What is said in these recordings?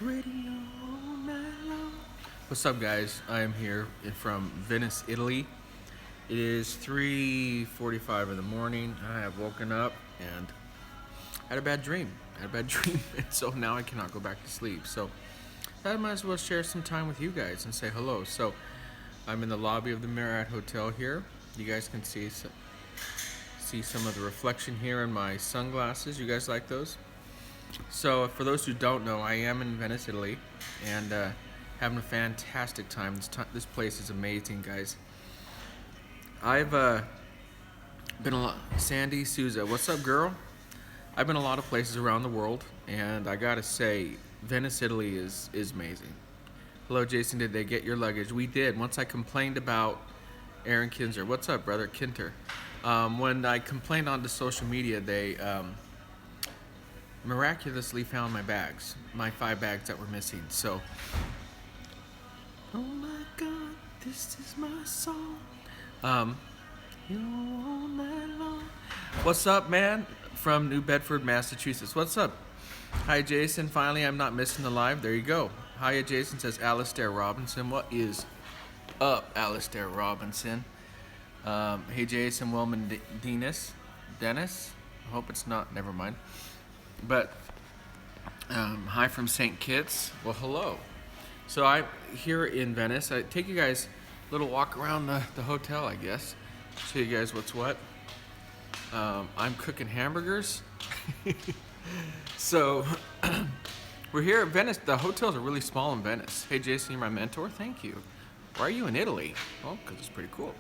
Radio all night long. What's up, guys? I am here from Venice, Italy. It is 3:45 in the morning. I have woken up and had a bad dream. And so now I cannot go back to sleep. So I might as well share some time with you guys and say hello. So I'm in the lobby of the Marriott Hotel here. You guys can see some of the reflection here in my sunglasses. You guys like those? So for those who don't know, I am in Venice, Italy, and having a fantastic time. This place is amazing, guys. I've been a lot. Sandy Souza, what's up, girl? I've been a lot of places around the world, and I gotta say, Venice, Italy is amazing. Hello, Jason. Did they get your luggage? We did. Once I complained about Aaron Kinzer. What's up, brother? Kinter. When I complained on the social media, they miraculously found my bags, my 5 bags that were missing. So, oh my God, this is my song. You all night long. What's up, man? From New Bedford, Massachusetts. What's up? Hi, Jason. Finally, I'm not missing the live. There you go. Hiya, Jason, says Alistair Robinson. What is up, Alistair Robinson? Hey, Jason, Wilman Dennis. I hope it's not. Never mind. But hi from St. Kitts. Well, hello. So I'm here in Venice. I take you guys a little walk around the hotel, I guess. Show you guys what's what. I'm cooking hamburgers. So we're here at Venice. The hotels are really small in Venice. Hey, Jason, you're my mentor. Thank you. Why are you in Italy? Well, because it's pretty cool.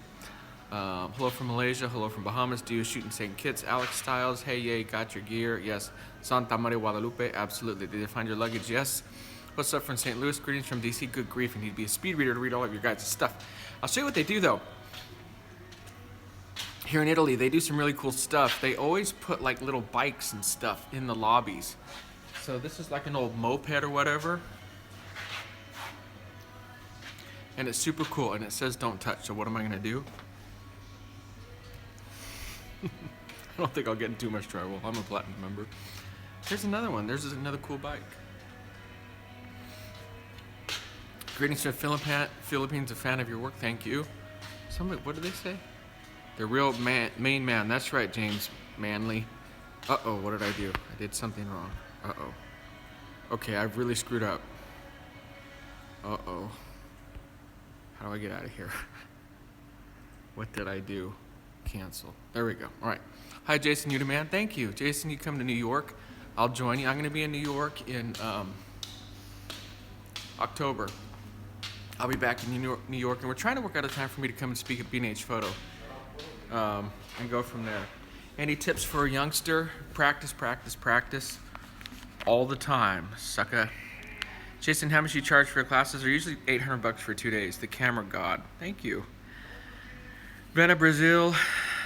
Hello from Malaysia. Hello from Bahamas. Do you shoot in St. Kitts? Alex Styles. Hey, yay, got your gear. Yes. Santa Maria Guadalupe. Absolutely. Did they find your luggage? Yes. What's up from St. Louis? Greetings from DC. Good grief. You need to be a speed reader to read all of your guys' stuff. I'll show you what they do, though. Here in Italy, they do some really cool stuff. They always put like little bikes and stuff in the lobbies. So this is like an old moped or whatever. And it's super cool. And it says don't touch. So what am I going to do? I don't think I'll get in too much trouble. I'm a platinum member. There's another one. There's another cool bike. Greetings from Philippines, a fan of your work. Thank you. Somebody, what did they say? The real main man. That's right, James Manley. Uh-oh, what did I do? I did something wrong. Uh-oh. Okay, I've really screwed up. Uh-oh. How do I get out of here? What did I do? Cancel. There we go. All right. Hi, Jason Udeman. Thank you. Jason, you come to New York. I'll join you. I'm going to be in New York in October. I'll be back in New York, and we're trying to work out a time for me to come and speak at B&H Photo and go from there. Any tips for a youngster? Practice all the time, sucker. Jason, how much you charge for your classes? They're usually $800 for 2 days. The camera god. Thank you. Vena, Brazil,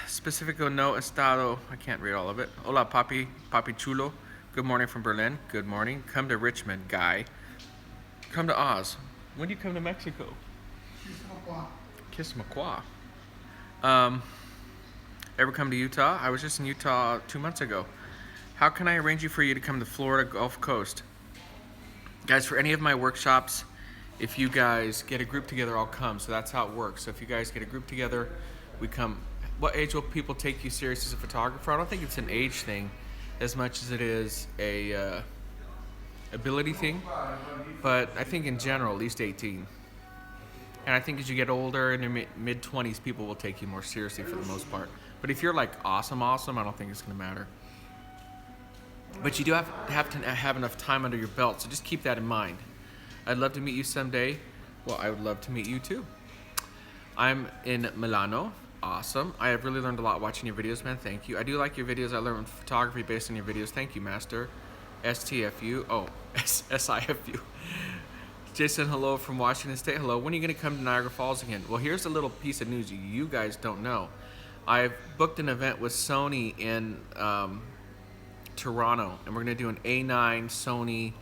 Specifico no estado. I can't read all of it. Hola, papi chulo. Good morning from Berlin. Good morning. Come to Richmond, guy. Come to Oz. When do you come to Mexico? Kismaquah. Ever come to Utah? I was just in Utah 2 months ago. How can I arrange for you to come to Florida Gulf Coast? Guys, for any of my workshops, if you guys get a group together, I'll come. So that's how it works. So if you guys get a group together, we come. What age will people take you serious as a photographer? I don't think it's an age thing as much as it is a ability thing. But I think in general, at least 18. And I think as you get older, in your mid-20s, people will take you more seriously for the most part. But if you're like awesome, I don't think it's going to matter. But you do have to have enough time under your belt, so just keep that in mind. I'd love to meet you someday. Well, I would love to meet you too. I'm in Milano. Awesome. I have really learned a lot watching your videos, man. Thank you. I do like your videos. I learned photography based on your videos. Thank you, Master. STFU. Oh, SIFU. Jason, hello from Washington State. Hello. When are you going to come to Niagara Falls again? Well, here's a little piece of news you guys don't know. I've booked an event with Sony in Toronto, and we're going to do an A9 Sony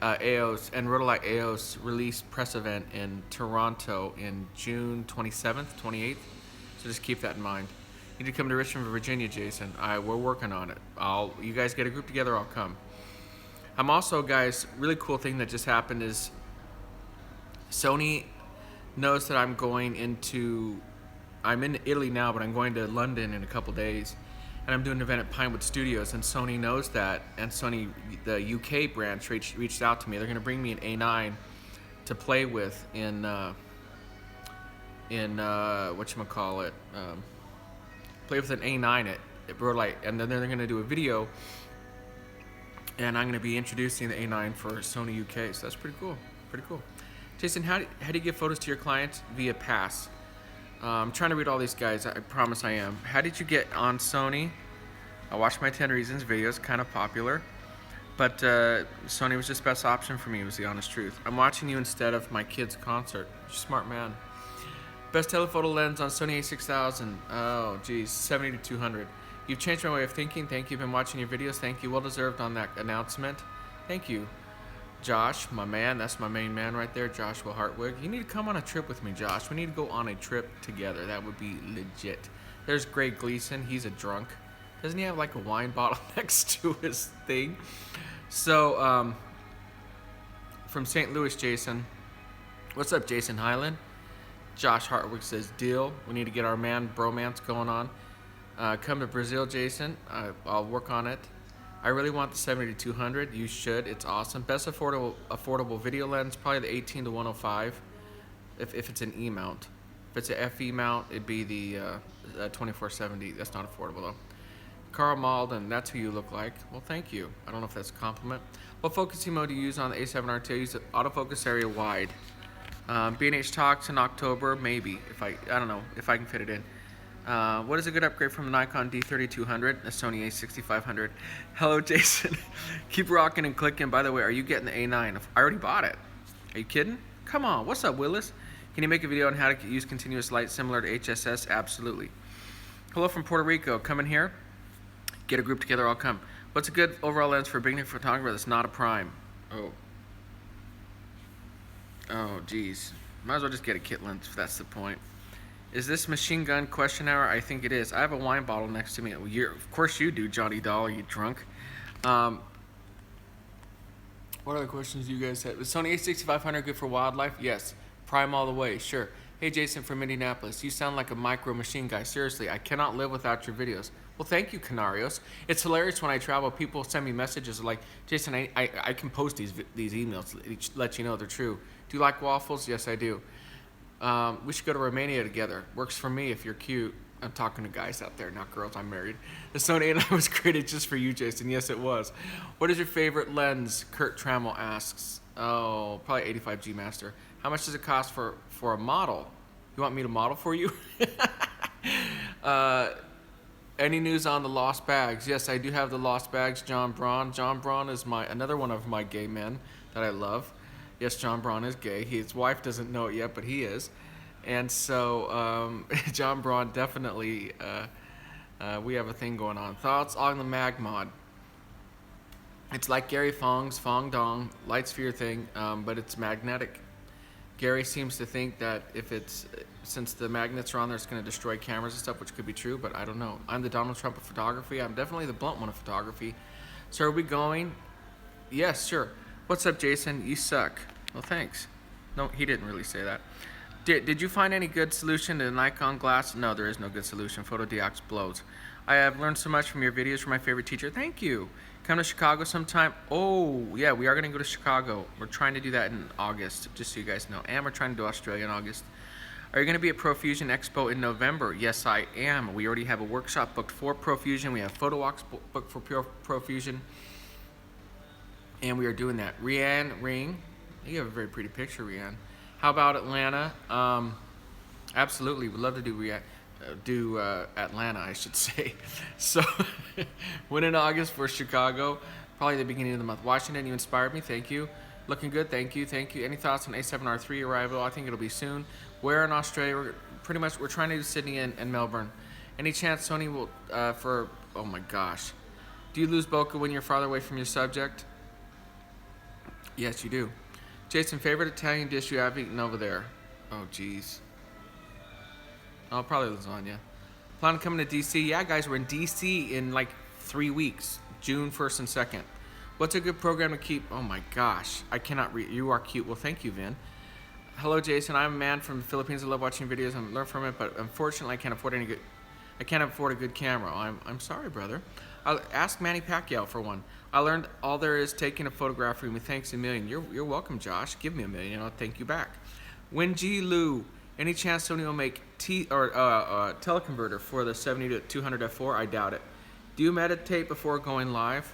EOS and Rotolite EOS release press event in Toronto in June 27th, 28th. So just keep that in mind. You need to come to Richmond, Virginia, Jason. We're working on it. You guys get a group together, I'll come. I'm also, guys, really cool thing that just happened is Sony knows that I'm in Italy now, but I'm going to London in a couple days, and I'm doing an event at Pinewood Studios, and Sony knows that, and Sony, the UK branch, reached out to me. They're going to bring me an A9 to play with in whatchamacallit, play with an A9 at Broadlight, and then they're going to do a video, and I'm going to be introducing the A9 for Sony UK, so that's pretty cool. Pretty cool. Jason, how do you give photos to your clients? Via Pass. I'm trying to read all these guys. I promise I am. How did you get on Sony? I watched my 10 Reasons videos, kind of popular, but Sony was just best option for me, was the honest truth. I'm watching you instead of my kid's concert. You're a smart man. Best telephoto lens on Sony A6000. Oh, geez, 70 to 200. You've changed my way of thinking. Thank you. Been watching your videos. Thank you. Well deserved on that announcement. Thank you. Josh, my man, that's my main man right there, Joshua Hartwig. You need to come on a trip with me, Josh. We need to go on a trip together. That would be legit. There's Greg Gleason. He's a drunk. Doesn't he have like a wine bottle next to his thing? So, from St. Louis, Jason. What's up, Jason Highland? Josh Hartwig says, deal. We need to get our man bromance going on. Come to Brazil, Jason. I'll work on it. I really want the 70 to 200. You should. It's awesome. Best affordable video lens, probably the 18 to 105, if it's an E mount. If it's a FE mount, it'd be the 2470. That's not affordable though. Carl Malden, that's who you look like. Well, thank you. I don't know if that's a compliment. What focusing mode do you use on the A7R2? I use the autofocus area wide. B&H Talks in October, maybe. I don't know if I can fit it in. What is a good upgrade from the Nikon D3200, the Sony A6500? Hello, Jason. Keep rocking and clicking. By the way, are you getting the A9? I already bought it. Are you kidding? Come on. What's up, Willis? Can you make a video on how to use continuous light similar to HSS? Absolutely. Hello from Puerto Rico. Come in here. Get a group together. I'll come. What's a good overall lens for a beginner photographer that's not a prime? Oh, geez. Might as well just get a kit lens if that's the point. Is this machine gun question hour? I think it is. I have a wine bottle next to me. Of course you do, Johnny Doll, you drunk. What other questions do you guys have? Is Sony A6500 good for wildlife? Yes. Prime all the way, sure. Hey, Jason from Indianapolis. You sound like a micro machine guy. Seriously, I cannot live without your videos. Well, thank you, Canarios. It's hilarious when I travel. People send me messages like, Jason, I can post these emails, let you know they're true. Do you like waffles? Yes, I do. We should go to Romania together. Works for me if you're cute. I'm talking to guys out there, not girls. I'm married. The Sony A9 was created just for you, Jason. Yes, it was. What is your favorite lens? Kurt Trammell asks. Oh, probably 85G Master. How much does it cost for a model? You want me to model for you? Any news on the lost bags? Yes, I do have the lost bags. John Braun. John Braun is another one of my gay men that I love. Yes, John Braun is gay. His wife doesn't know it yet, but he is. And so John Braun definitely, we have a thing going on. Thoughts on the mag mod? It's like Gary Fong's Fong Dong light sphere thing, but it's magnetic. Gary seems to think that since the magnets are on there, it's going to destroy cameras and stuff, which could be true, but I don't know. I'm the Donald Trump of photography. I'm definitely the blunt one of photography. So are we going? Yes, sure. What's up, Jason? You suck. Well, thanks. No, he didn't really say that. Did you find any good solution to the Nikon glass? No, there is no good solution. Photodiox blows. I have learned so much from your videos from my favorite teacher. Thank you. Come to Chicago sometime. Oh, yeah, we are going to go to Chicago. We're trying to do that in August, just so you guys know. And we're trying to do Australia in August. Are you going to be at Profusion Expo in November? Yes, I am. We already have a workshop booked for Profusion. We have photo walks booked for Profusion. And we are doing that. Rianne Ring. You have a very pretty picture, Rianne. How about Atlanta? Absolutely. We'd love to do Atlanta, I should say. So, when in August for Chicago, probably the beginning of the month. Washington, you inspired me. Thank you. Looking good. Thank you. Thank you. Any thoughts on A7R3 arrival? I think it'll be soon. Where in Australia? We're trying to do Sydney and Melbourne. Any chance Sony will, oh my gosh. Do you lose bokeh when you're farther away from your subject? Yes, you do. Jason, favorite Italian dish you have eaten over there? Oh, geez. Oh, probably lasagna. Plan on coming to DC? Yeah, guys, we're in DC in like 3 weeks. June 1st and 2nd. What's a good program to keep? Oh my gosh, I cannot read. You are cute. Well, thank you, Vin. Hello, Jason. I'm a man from the Philippines. I love watching videos and learn from it, but unfortunately, I can't afford a good camera. I'm sorry, brother. I'll ask Manny Pacquiao for one. I learned all there is taking a photograph of me. Thanks a million. You're welcome, Josh. Give me a million, and I'll thank you back. Wen Ji Lu. Any chance Sony will make teleconverter for the 70 to 200 f4? I doubt it. Do you meditate before going live?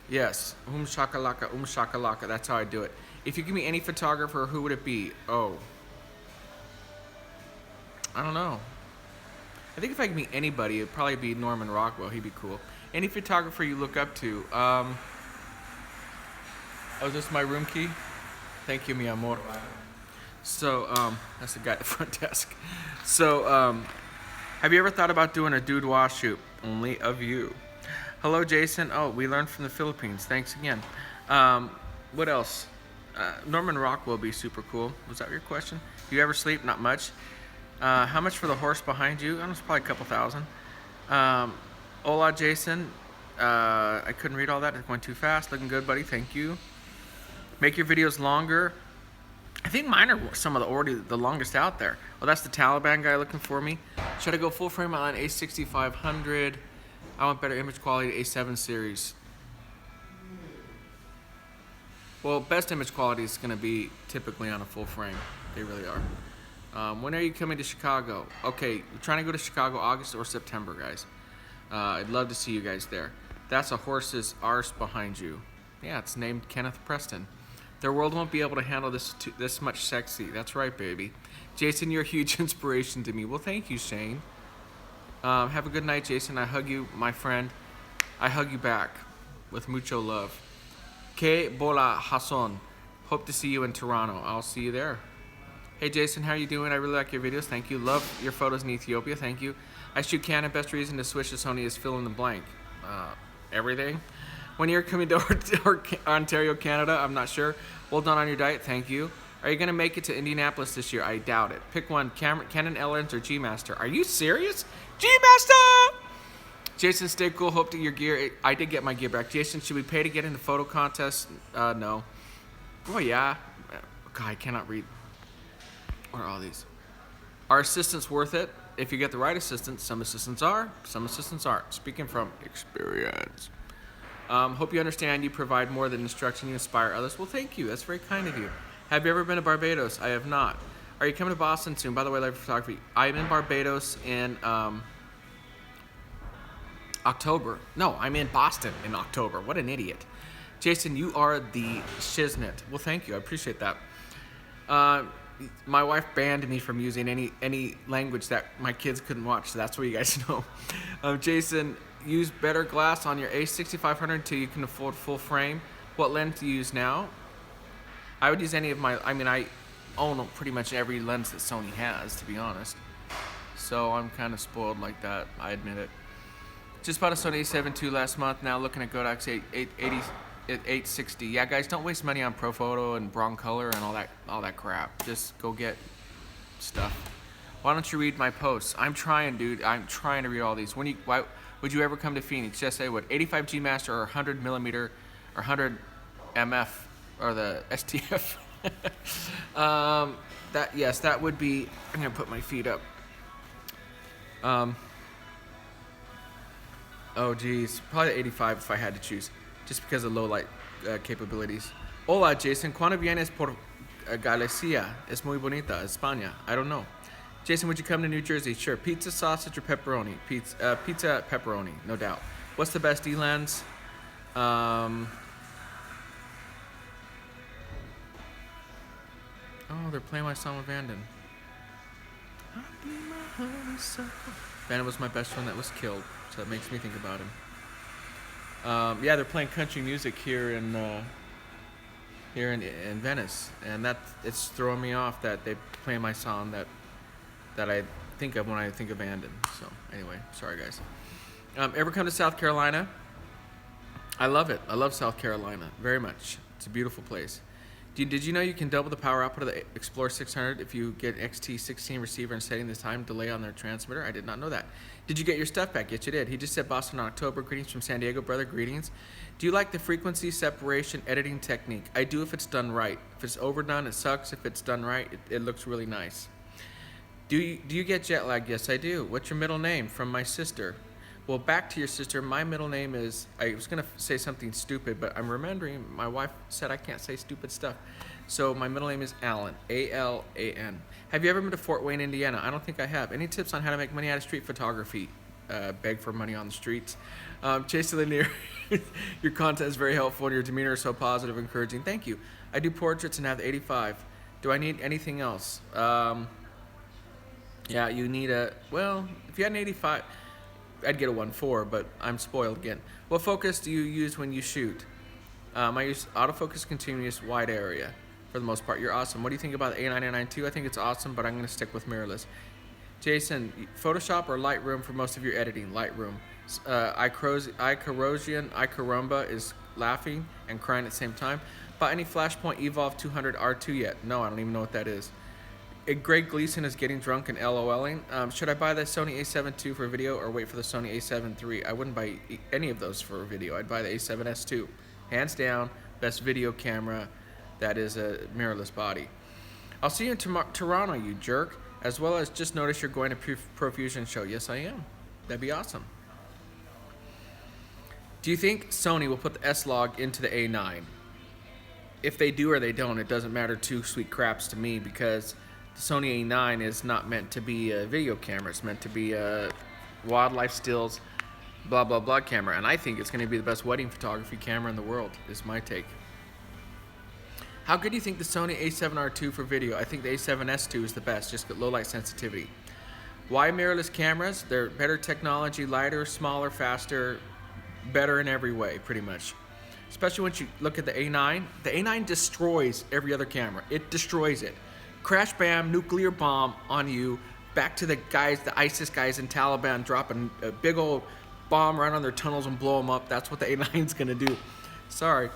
Yes. Shakalaka. That's how I do it. If you give me any photographer, who would it be? Oh. I don't know. I think if I could meet anybody, it'd probably be Norman Rockwell. He'd be cool. Any photographer you look up to? Oh, is this my room key? Thank you, mi amor. So, that's the guy at the front desk. So, have you ever thought about doing a dude wash shoot? Only of you. Hello, Jason. Oh, we learned from the Philippines. Thanks again. What else? Norman Rockwell would be super cool. Was that your question? Do you ever sleep? Not much. How much for the horse behind you? I don't know, it's probably a couple thousand. Hola, Jason. I couldn't read all that. It's going too fast. Looking good, buddy. Thank you. Make your videos longer. I think mine are some of the longest out there. Well, that's the Taliban guy looking for me. Should I go full frame on A6500? I want better image quality, A7 series. Well, best image quality is going to be typically on a full frame. They really are. When are you coming to Chicago? Okay, we're trying to go to Chicago August or September, guys. I'd love to see you guys there. That's a horse's arse behind you. Yeah, it's named Kenneth Preston. Their world won't be able to handle this much sexy. That's right, baby. Jason, you're a huge inspiration to me. Well, thank you, Shane. Have a good night, Jason. I hug you, my friend. I hug you back with mucho love. Que bola Hasson. Hope to see you in Toronto. I'll see you there. Hey, Jason, how are you doing? I really like your videos. Thank you. Love your photos in Ethiopia. Thank you. I shoot Canon. Best reason to switch to Sony is fill in the blank. Everything. When you're coming to Ontario, Canada, I'm not sure. Well done on your diet. Thank you. Are you going to make it to Indianapolis this year? I doubt it. Pick one. Canon L-Lens or G-Master. Are you serious? G-Master! Jason, stay cool. Hope that your gear... I did get my gear back. Jason, should we pay to get into photo contests? No. Oh, yeah. God, I cannot read. What are all these? Are assistants worth it? If you get the right assistant, some assistants are, some assistants aren't. Speaking from experience. Hope you understand you provide more than instruction, you inspire others. Well, thank you. That's very kind of you. Have you ever been to Barbados? I have not. Are you coming to Boston soon? By the way, I love photography. I'm in Barbados in October. No, I'm in Boston in October. What an idiot. Jason, you are the shiznit. Well, thank you. I appreciate that. My wife banned me from using any language that my kids couldn't watch, so that's what you guys know. Jason, use better glass on your A6500 until you can afford full frame. What lens do you use now? I would use any of my, I own pretty much every lens that Sony has, to be honest. So I'm kind of spoiled like that, I admit it. Just bought a Sony A7 II last month, now looking at Kodak's 860. Yeah, guys, don't waste money on Profoto and Broncolor and all that crap. Just go get stuff. Why don't you read my posts? I'm trying, dude. I'm trying to read all these. Why would you ever come to Phoenix? Yes, I would. 85 G Master or 100 millimeter or 100 MF or the STF. That would be. I'm gonna put my feet up. Oh geez, probably 85 if I had to choose, just because of low light capabilities. Hola, Jason. ¿Cuándo vienes por Galicia? Es muy bonita, España. I don't know. Jason, would you come to New Jersey? Sure. Pizza, sausage, or pepperoni? Pizza, pepperoni, no doubt. What's the best E-lens? Oh, they're playing my song with Vanden. Vanden was my best friend that was killed, so that makes me think about him. Yeah, they're playing country music here in Venice, and it's throwing me off that they play my song that I think of when I think of Vanden. So anyway, sorry guys. Ever come to South Carolina? I love it. I love South Carolina very much. It's a beautiful place. Did you know you can double the power output of the Explorer 600 if you get XT16 receiver and setting the time delay on their transmitter? I did not know that. Did you get your stuff back? Yes, you did. He just said Boston in October. Greetings from San Diego, brother. Greetings. Do you like the frequency separation editing technique? I do if it's done right. If it's overdone, it sucks. If it's done right, it looks really nice. Do you get jet lag? Yes, I do. What's your middle name? From my sister. Well, back to your sister. My middle name is, I was going to say something stupid, but I'm remembering my wife said I can't say stupid stuff. So my middle name is Alan, A-L-A-N. Have you ever been to Fort Wayne, Indiana? I don't think I have. Any tips on how to make money out of street photography? Beg for money on the streets. Chase Lanier, your content is very helpful and your demeanor is so positive and encouraging. Thank you. I do portraits and have the 85. Do I need anything else? Yeah, you need a, well, if you had an 85, I'd get a 1.4, but I'm spoiled again. What focus do you use when you shoot? I use autofocus continuous wide area for the most part. You're awesome. What do you think about the A9 A9 II? I think it's awesome, but I'm going to stick with mirrorless. Jason, Photoshop or Lightroom for most of your editing? Lightroom. Icaromba is laughing and crying at the same time. Bought any Flashpoint Evolve 200 R2 yet? No, I don't even know what that is. Greg Gleason is getting drunk and LOLing. Should I buy the Sony A7 II for video or wait for the Sony A7 III? I wouldn't buy any of those for a video. I'd buy the A7S II. Hands down, best video camera that is a mirrorless body. I'll see you in Toronto, you jerk. As well as just notice you're going to Profusion show. Yes, I am. That'd be awesome. Do you think Sony will put the S-Log into the A9? If they do or they don't, it doesn't matter two sweet craps to me because the Sony A9 is not meant to be a video camera. It's meant to be a wildlife stills, blah, blah, blah camera. And I think it's going to be the best wedding photography camera in the world, is my take. How good do you think the Sony A7R II for video? I think the A7S II is the best, just get low light sensitivity. Why mirrorless cameras? They're better technology, lighter, smaller, faster, better in every way, pretty much. Especially once you look at the A9. The A9 destroys every other camera. It destroys it. Crash, bam, nuclear bomb on you. Back to the guys, the ISIS guys in Taliban dropping a big old bomb right on their tunnels and blow them up. That's what the A9's gonna do. Sorry.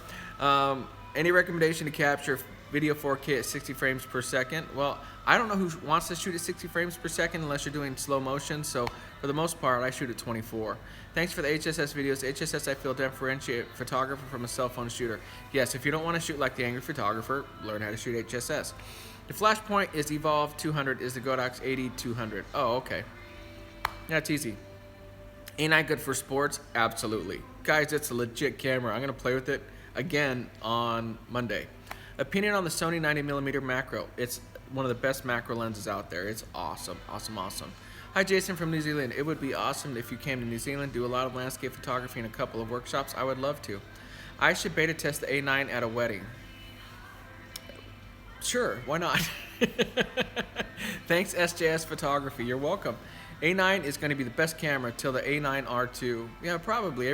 Any recommendation to capture video 4K at 60 frames per second? Well, I don't know who wants to shoot at 60 frames per second unless you're doing slow motion. So for the most part, I shoot at 24. Thanks for the HSS videos. HSS, I feel, differentiate photographer from a cell phone shooter. Yes, if you don't want to shoot like the angry photographer, learn how to shoot HSS. The Flashpoint is Evolve 200, is the Godox 80-200. Oh, okay. That's easy. A9 good for sports? Absolutely. Guys, it's a legit camera. I'm going to play with it again on Monday. Opinion on the Sony 90mm macro. It's one of the best macro lenses out there. It's awesome, awesome, awesome. Hi, Jason from New Zealand. It would be awesome if you came to New Zealand, do a lot of landscape photography and a couple of workshops. I would love to. I should beta test the A9 at a wedding. Sure, why not? Thanks, SJS Photography. You're welcome. A9 is going to be the best camera till the A9 R2. Yeah, probably.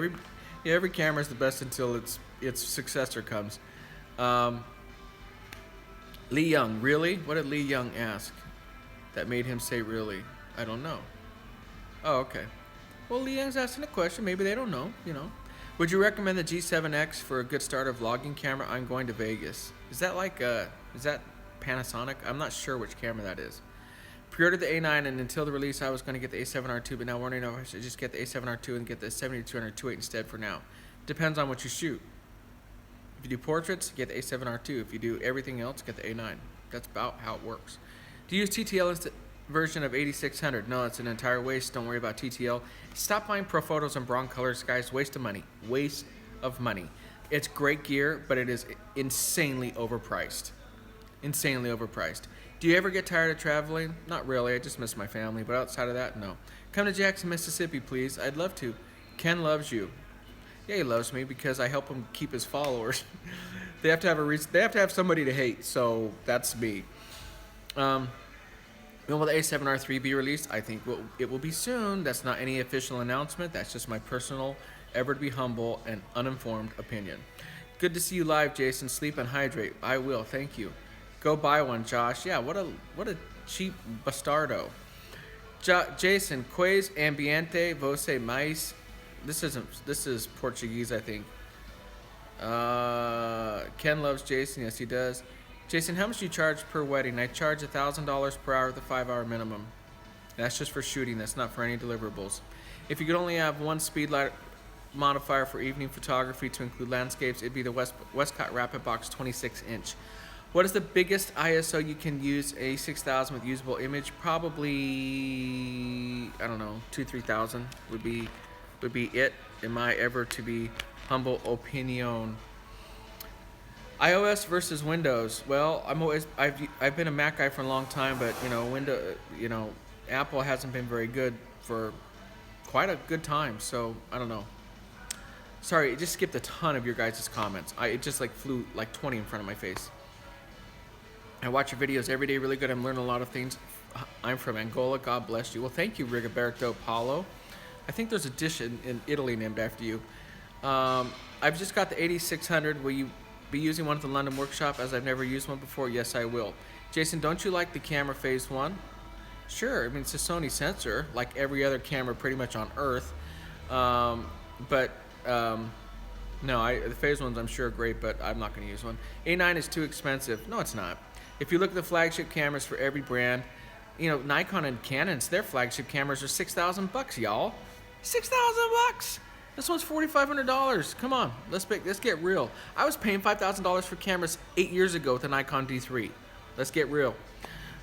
Every camera is the best until its successor comes. Lee Young, really? What did Lee Young ask that made him say really? I don't know. Oh, okay. Well, Lee Young's asking a question. Maybe they don't know, you know. Would you recommend the G7X for a good starter vlogging camera? I'm going to Vegas. Is that like is that Panasonic? I'm not sure which camera that is. Pre-ordered the A9 and until the release I was going to get the A7R2, but now wondering if I should just get the A7R2 and get the 70-200 2.8 instead for now. Depends on what you shoot. If you do portraits, get the A7R2. If you do everything else, get the A9. That's about how it works. Do you use TTL version of 8600? No, it's an entire waste. Don't worry about TTL. Stop buying Pro Photos and Bronc colors, guys. Waste of money. Waste of money. It's great gear, but it is insanely overpriced. Insanely overpriced. Do you ever get tired of traveling? Not really. I just miss my family, but outside of that, no. Come to Jackson, Mississippi, please. I'd love to. Ken loves you. Yeah, he loves me because I help him keep his followers. They have to have they have to have somebody to hate, so that's me. When will the A7R3 be released? I think it will be soon. That's not any official announcement. That's just my personal, ever to be humble and uninformed opinion. Good to see you live, Jason. Sleep and hydrate. I will. Thank you. Go buy one, Josh. Yeah, what a cheap bastardo. Jason, Quais ambiente você mais. This is Portuguese, I think. Ken loves Jason. Yes, he does. Jason, how much do you charge per wedding? I charge $1,000 per hour with a 5-hour minimum. That's just for shooting. That's not for any deliverables. If you could only have one speed light modifier for evening photography to include landscapes, it'd be the Westcott Rapid Box 26-inch. What is the biggest ISO you can use a 6000 with usable image? Probably, I don't know, 2,000-3,000 would be it. Am I ever to be humble opinion? iOS versus Windows. Well, I've been a Mac guy for a long time, but Apple hasn't been very good for quite a good time. So I don't know. Sorry, it just skipped a ton of your guys' comments. It just like flew like 20 in front of my face. I watch your videos every day, really good. I'm learning a lot of things. I'm from Angola, God bless you. Well, thank you, Rigoberto Paulo. I think there's a dish in Italy named after you. I've just got the 8600. Will you be using one at the London workshop as I've never used one before? Yes, I will. Jason, don't you like the camera Phase 1? Sure, I mean, it's a Sony sensor, like every other camera pretty much on Earth. No, the Phase 1s I'm sure are great, but I'm not going to use one. A9 is too expensive. No, it's not. If you look at the flagship cameras for every brand, Nikon and Canon's, their flagship cameras are $6,000, y'all. $6,000. This one's $4,500. Come on, let's get real. I was paying $5,000 for cameras 8 years ago with the Nikon D3. Let's get real.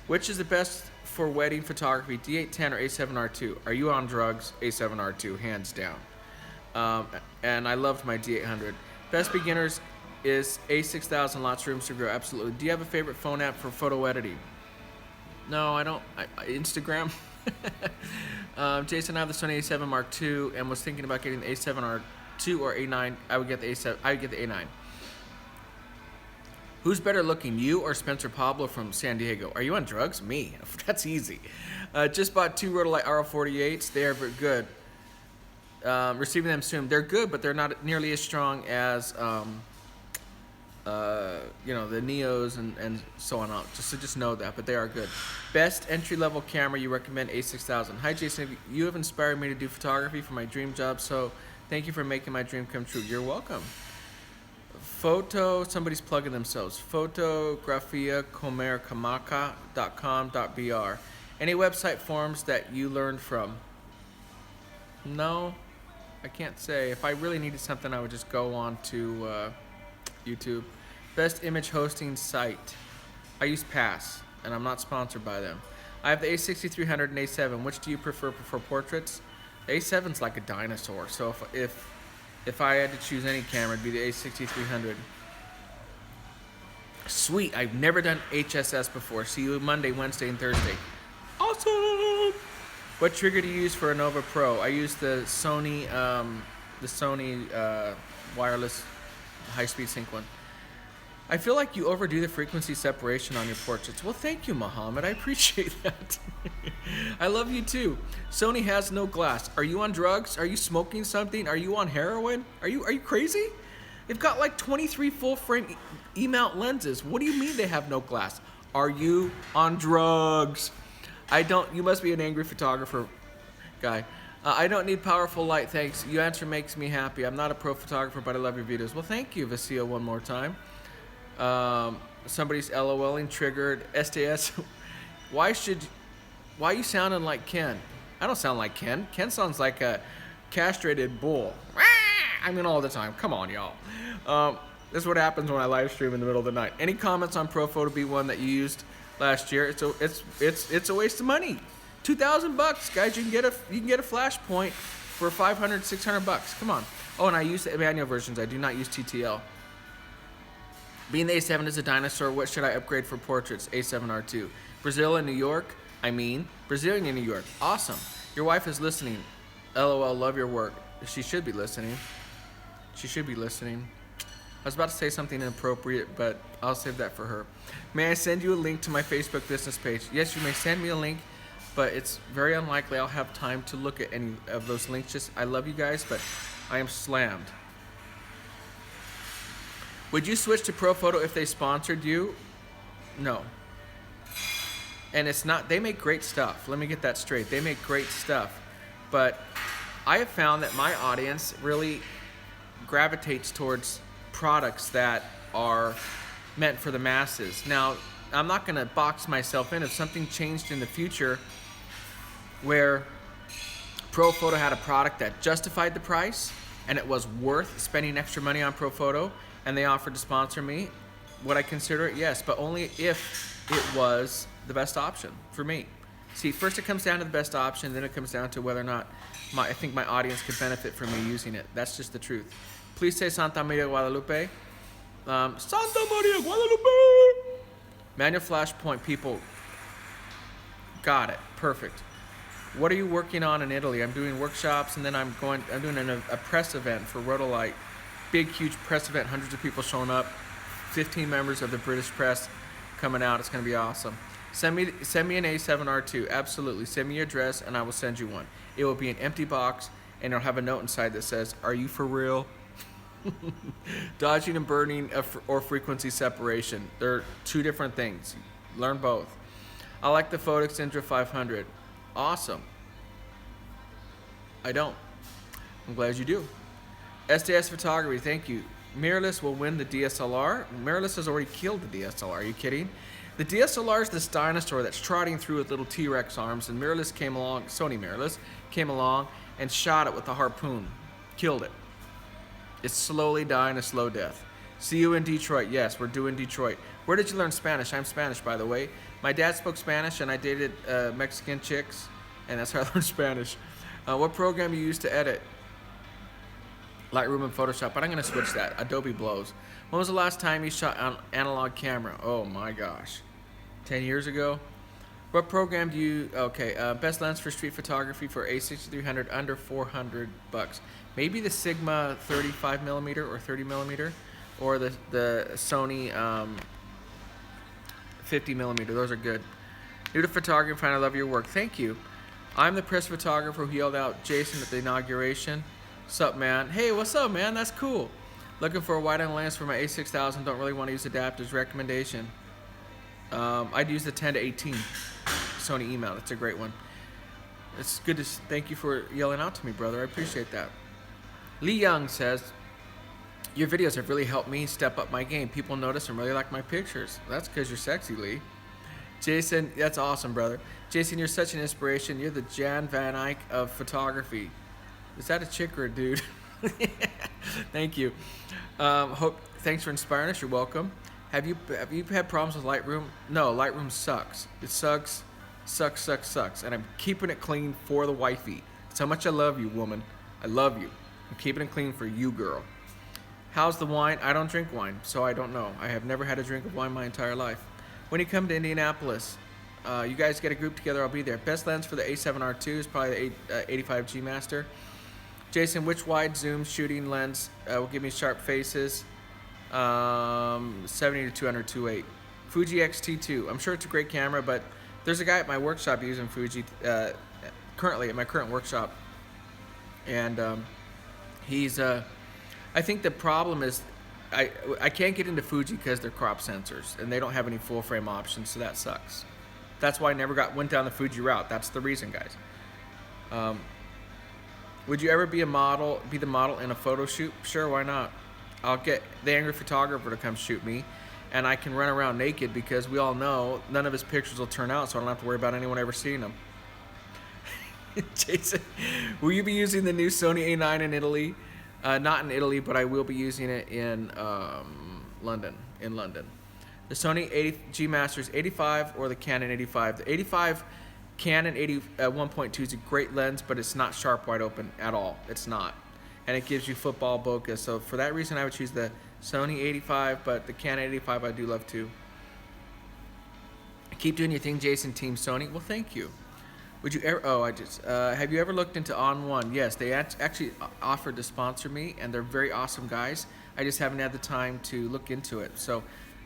Which is the best for wedding photography, D810 or A7R2? Are you on drugs? A7R2, hands down. And I loved my D800. Best beginners is A6000, lots of rooms to grow, absolutely. Do you have a favorite phone app for photo editing? No, I don't. Instagram. Jason, I have the Sony A7 Mark II and was thinking about getting the A7R2 or A9. I would get the A9. Who's better looking, you or Spencer Pablo from San Diego? Are you on drugs? Me. That's easy. Just bought 2 Rotolite RL48s. They are very good. Receiving them soon. They're good, but they're not nearly as strong as the Neos and so on. Just know that, but they are good. Best entry-level camera you recommend? A6000. Hi Jason, you have inspired me to do photography for my dream job, so thank you for making my dream come true. You're welcome. Somebody's plugging themselves. Photographiacomercamaca.com.br. Any website forums that you learned from? No, I can't say. If I really needed something, I would just go on to YouTube. Best image hosting site. I use Pass, and I'm not sponsored by them. I have the A6300 and A7. Which do you prefer for portraits? The A7's like a dinosaur, so if I had to choose any camera, it'd be the A6300. Sweet, I've never done HSS before. See you Monday, Wednesday, and Thursday. Awesome! What trigger do you use for a Nova Pro? I use the Sony wireless high-speed sync one. I feel like you overdo the frequency separation on your portraits. Well, thank you, Muhammad. I appreciate that. I love you too. Sony has no glass. Are you on drugs? Are you smoking something? Are you on heroin? Are you crazy? They've got like 23 full-frame E-mount lenses. What do you mean they have no glass? Are you on drugs? You must be an angry photographer guy. I don't need powerful light, thanks. Your answer makes me happy. I'm not a pro photographer, but I love your videos. Well, thank you, Vasio, one more time. Somebody's LOLing, triggered. STS. Why you sounding like Ken? I don't sound like Ken. Ken sounds like a castrated bull. I mean, all the time. Come on, y'all. This is what happens when I live stream in the middle of the night. Any comments on ProPhoto B1 that you used last year? It's a waste of money. $2,000, guys. You can get a flash point for $500, $600. Come on. Oh, and I use the manual versions. I do not use TTL. Being the A7 is a dinosaur, what should I upgrade for portraits? A7R2. Brazil and New York? Brazilian in New York. Awesome. Your wife is listening. LOL, love your work. She should be listening. I was about to say something inappropriate, but I'll save that for her. May I send you a link to my Facebook business page? Yes, you may send me a link, but it's very unlikely I'll have time to look at any of those links. I love you guys, but I am slammed. Would you switch to ProPhoto if they sponsored you? No. And it's not, they make great stuff. Let me get that straight. They make great stuff. But I have found that my audience really gravitates towards products that are meant for the masses. Now, I'm not gonna box myself in. If something changed in the future where ProPhoto had a product that justified the price and it was worth spending extra money on ProPhoto and they offered to sponsor me, would I consider it? Yes, but only if it was the best option for me. See, first it comes down to the best option, then it comes down to whether or not I think my audience could benefit from me using it. That's just the truth. Please say Santa Maria Guadalupe. Santa Maria Guadalupe! Manual flashpoint, people. Got it. Perfect. What are you working on in Italy? I'm doing workshops, and then I'm doing a press event for Rotolite. Big, huge press event, hundreds of people showing up, 15 members of the British press coming out. It's going to be awesome. Send me an A7R2. Absolutely. Send me your address, and I will send you one. It will be an empty box, and it'll have a note inside that says, "Are you for real?" Dodging and burning or frequency separation. They're two different things. Learn both. I like the Photox Indra 500. Awesome. I don't. I'm glad you do. SDS Photography, thank you. Mirrorless will win the DSLR. Mirrorless has already killed the DSLR. Are you kidding? The DSLR is this dinosaur that's trotting through with little T-Rex arms, and Mirrorless came along, Sony Mirrorless came along and shot it with a harpoon. Killed it. It's slowly dying a slow death. See you in Detroit. Yes, we're doing Detroit. Where did you learn Spanish? I'm Spanish, by the way. My dad spoke Spanish, and I dated Mexican chicks, and that's how I learned Spanish. What program you use to edit? Lightroom and Photoshop, but I'm going to switch that. Adobe blows. When was the last time you shot on analog camera? Oh my gosh. 10 years ago? What program do you, okay, best lens for street photography for A6300 under 400 bucks. Maybe the Sigma 35 millimeter or 30 millimeter, or the Sony 50 millimeter. Those are good. New to photography, and I love your work. Thank you. I'm the press photographer who yelled out Jason at the inauguration. Sup, man? Hey, what's up, man? That's cool. Looking for a wide-angle lens for my A6000. Don't really want to use adapters. Recommendation. I'd use the 10 to 18 Sony email. That's a great one. It's good to thank you for yelling out to me, brother. I appreciate that. Lee Young says, your videos have really helped me step up my game. People notice and really like my pictures. That's because you're sexy, Lee. Jason, that's awesome, brother. Jason, you're such an inspiration. You're the Jan Van Eyck of photography. Is that a chick or a dude? Thank you. Thanks for inspiring us. You're welcome. Have you had problems with Lightroom? No, Lightroom sucks. It sucks, and I'm keeping it clean for the wifey. That's how much I love you, woman. I love you. I'm keeping it clean for you, girl. How's the wine? I don't drink wine, so I don't know. I have never had a drink of wine my entire life. When you come to Indianapolis, you guys get a group together, I'll be there. Best lens for the A7R2 is probably the 85 G Master. Jason, which wide zoom shooting lens will give me sharp faces? 70 to 200 2.8. Fuji X-T2. I'm sure it's a great camera, but there's a guy at my workshop using Fuji currently at my current workshop, and he's I think the problem is I can't get into Fuji because they're crop sensors and they don't have any full frame options, so that sucks. That's why I never went down the Fuji route. That's the reason, guys. Would you ever be the model in a photo shoot? Sure, why not? I'll get the angry photographer to come shoot me, and I can run around naked because we all know none of his pictures will turn out, so I don't have to worry about anyone ever seeing them. Jason, will you be using the new Sony A9 in Italy? Not in Italy, but I will be using it in London. The Sony G Masters 85 or the Canon 85. The 85 Canon 1.2 is a great lens, but it's not sharp wide open at all. It's not. And it gives you football bokeh. So for that reason, I would choose the Sony 85, but the Canon 85 I do love too. Keep doing your thing, Jason, Team Sony. Well, thank you. Would you ever, have you ever looked into On One? Yes, they actually offered to sponsor me, and they're very awesome guys. I just haven't had the time to look into it. So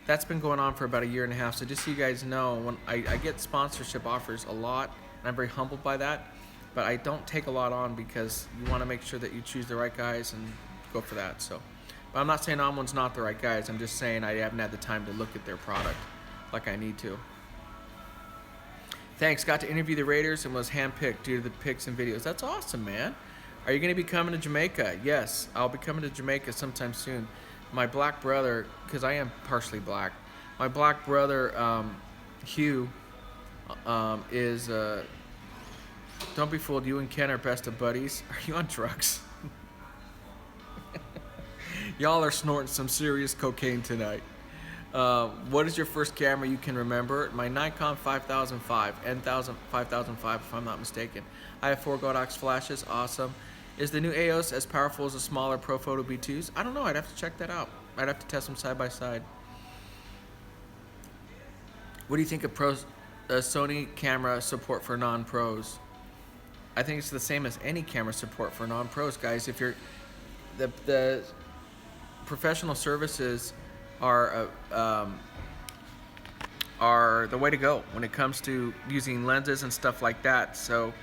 that's been going on for about 1.5 years. So just so you guys know, when I get sponsorship offers a lot, and I'm very humbled by that. But I don't take a lot on because you want to make sure that you choose the right guys and go for that. So, but I'm not saying On One's not the right guys. I'm just saying I haven't had the time to look at their product like I need to. Thanks. Got to interview the Raiders and was handpicked due to the pics and videos. That's awesome, man. Are you going to be coming to Jamaica? Yes, I'll be coming to Jamaica sometime soon. my black brother, because I am partially black, my black brother, Hugh, is, don't be fooled, you and Ken are best of buddies. Are you on drugs? Y'all are snorting some serious cocaine tonight. What is your first camera you can remember? My Nikon 5005, N5005 if I'm not mistaken. I have 4 Godox flashes, awesome. Is the new EOS as powerful as the smaller Profoto B2s? I don't know, I'd have to check that out. I'd have to test them side by side. What do you think of Sony camera support for non-pros? I think it's the same as any camera support for non-pros, guys. If you're the professional services are the way to go when it comes to using lenses and stuff like that. So,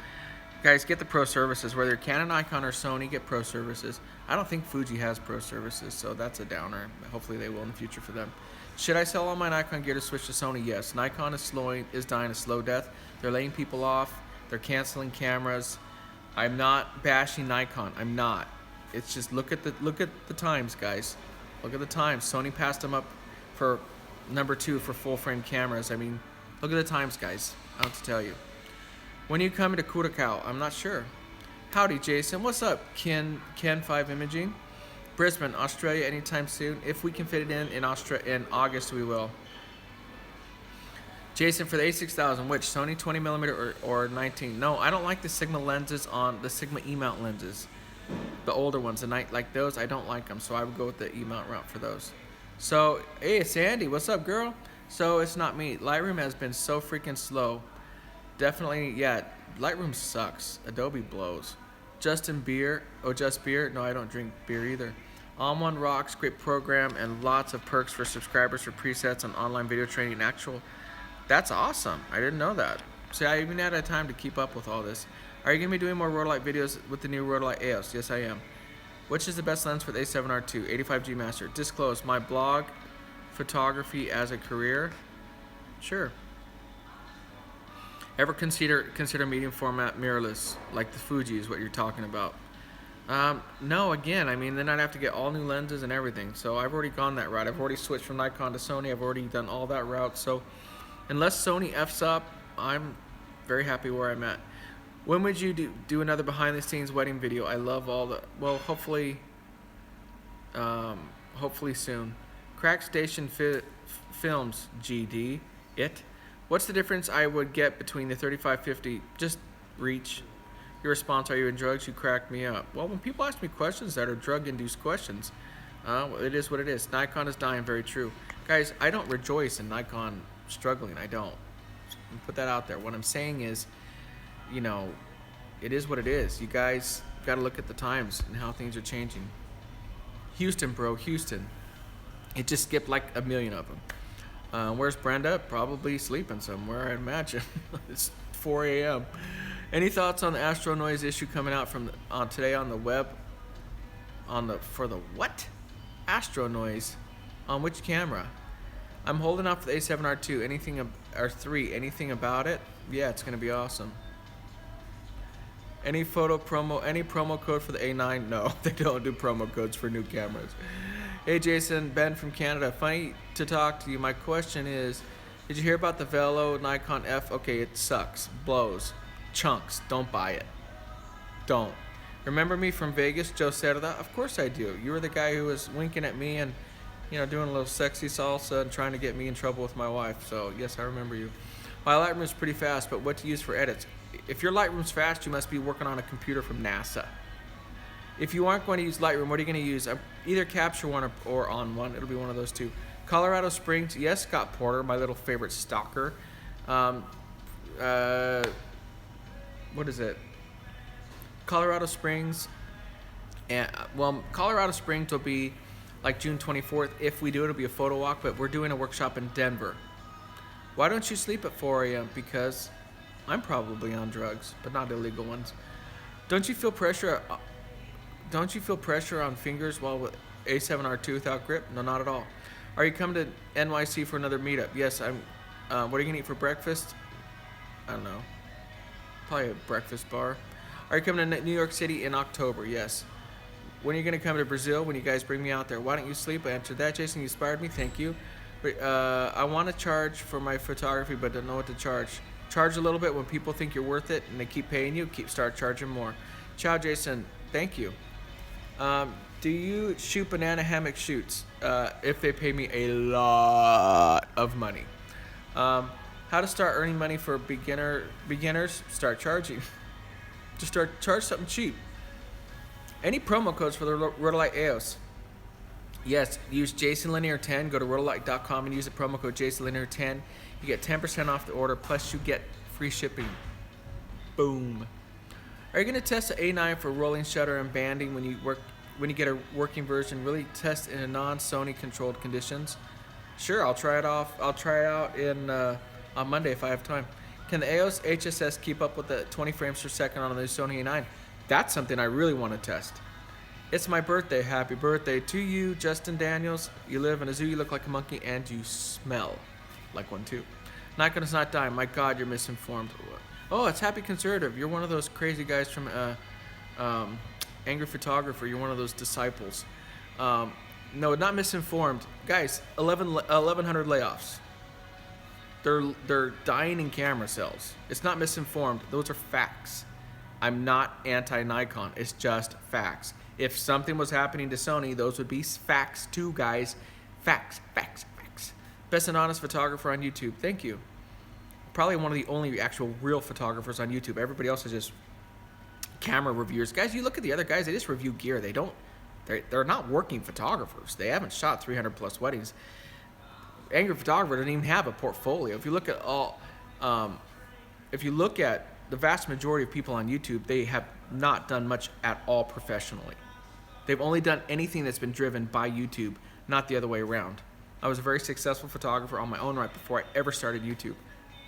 guys, get the pro services. Whether you're Canon, Nikon, or Sony, get pro services. I don't think Fuji has pro services, so that's a downer. Hopefully they will in the future for them. Should I sell all my Nikon gear to switch to Sony? Yes. Nikon is dying a slow death. They're laying people off. They're canceling cameras. I'm not bashing Nikon. I'm not. It's just look at the times, guys. Look at the times. Sony passed them up for number 2 for full frame cameras. I mean, look at the times, guys. I don't have to tell you. When are you coming to Curacao? I'm not sure. Howdy, Jason. What's up, Ken 5 Imaging? Brisbane, Australia, anytime soon. If we can fit it in August, we will. Jason, for the A6000, which Sony 20mm or 19? No, I don't like the Sigma lenses on the Sigma E-mount lenses. The older ones, like those, I don't like them, so I would go with the E-mount route for those. So, hey, Sandy, what's up, girl? So, it's not me. Lightroom has been so freaking slow. Definitely, yeah, Lightroom sucks. Adobe blows. Just beer? No, I don't drink beer either. On1 rocks, great program, and lots of perks for subscribers for presets and online video training. That's awesome. I didn't know that. See, I even had time to keep up with all this. Are you going to be doing more Rhodolite videos with the new Rhodolite EOS? Yes, I am. Which is the best lens for the A7R II? 85G Master. Disclose. My blog, photography as a career? Sure. Ever consider medium format mirrorless, like the Fuji is what you're talking about? No, again, I mean, then I'd have to get all new lenses and everything. So I've already gone that route. I've already switched from Nikon to Sony. I've already done all that route. So unless Sony F's up, I'm very happy where I'm at. When would you do another behind the scenes wedding video? I love all the, well, hopefully soon. Crack Station Films, GD, it. What's the difference I would get between the 3550? Just reach. Your response, are you in drugs? You cracked me up. Well, when people ask me questions that are drug-induced questions, it is what it is. Nikon is dying, very true. Guys, I don't rejoice in Nikon struggling. I don't. Put that out there. What I'm saying is, you know, it is what it is. You guys got to look at the times and how things are changing. Houston, bro, Houston. It just skipped like a million of them. Where's Brenda? Probably sleeping somewhere, I imagine. It's 4 a.m. Any thoughts on the Astro Noise issue coming out today on the web? For the what? Astro Noise? On which camera? I'm holding out for the A7R II. R3? Anything about it? Yeah, it's gonna be awesome. Any promo code for the A9? No, they don't do promo codes for new cameras. Hey Jason, Ben from Canada. Funny to talk to you. My question is, did you hear about the Velo Nikon F? Okay, it sucks, blows, chunks. Don't buy it. Don't. Remember me from Vegas, Joe Cerda? Of course I do. You were the guy who was winking at me and, you know, doing a little sexy salsa and trying to get me in trouble with my wife. So yes, I remember you. My Lightroom is pretty fast, but what to use for edits? If your Lightroom's fast, you must be working on a computer from NASA. If you aren't going to use Lightroom, what are you going to use? Either Capture One or On1. It'll be one of those two. Colorado Springs, yes, Scott Porter, my little favorite stalker. What is it? Colorado Springs. And well, Colorado Springs will be like June 24th. If we do, it'll be a photo walk, but we're doing a workshop in Denver. Why don't you sleep at 4 a.m.? Because I'm probably on drugs, but not illegal ones. Don't you feel pressure on fingers while with A7R II without grip? No, not at all. Are you coming to NYC for another meetup? Yes, I'm. What are you gonna eat for breakfast? I don't know. Probably a breakfast bar. Are you coming to New York City in October? Yes. When are you gonna come to Brazil? When you guys bring me out there? Why don't you sleep? I answered that. Jason, you inspired me. Thank you. But I want to charge for my photography, but don't know what to charge. Charge a little bit when people think you're worth it, and they keep paying you. Start charging more. Ciao, Jason. Thank you. Do you shoot banana hammock shoots? If they pay me a lot of money. How to start earning money for beginners? Start charging. Just charge something cheap. Any promo codes for the Rotolite EOS? Yes, use Jason Lanier 10. Go to rotolite.com and use the promo code Jason Lanier 10. You get 10% off the order, plus you get free shipping. Boom. Are you going to test the A9 for rolling shutter and banding when you get a working version? Really test in a non-Sony controlled conditions? Sure, I'll try it off. I'll try it out on Monday if I have time. Can the EOS HSS keep up with the 20 frames per second on the Sony A9? That's something I really want to test. It's my birthday. Happy birthday to you, Justin Daniels. You live in a zoo, you look like a monkey, and you smell like one too. Nikon is not dying. My God, you're misinformed. Oh, it's Happy Conservative. You're one of those crazy guys from Angry Photographer. You're one of those disciples. No, not misinformed. Guys, 1,100 layoffs. They're dying in camera cells. It's not misinformed. Those are facts. I'm not anti-Nikon. It's just facts. If something was happening to Sony, those would be facts too, guys. Facts, facts, facts. Best and honest photographer on YouTube. Thank you. Probably one of the only actual real photographers on YouTube. Everybody else is just camera reviewers. Guys, you look at the other guys, they just review gear. They're not working photographers. They haven't shot 300 plus weddings. Angry Photographer doesn't even have a portfolio. If you look at the vast majority of people on YouTube, they have not done much at all professionally. They've only done anything that's been driven by YouTube, not the other way around. I was a very successful photographer on my own right before I ever started YouTube.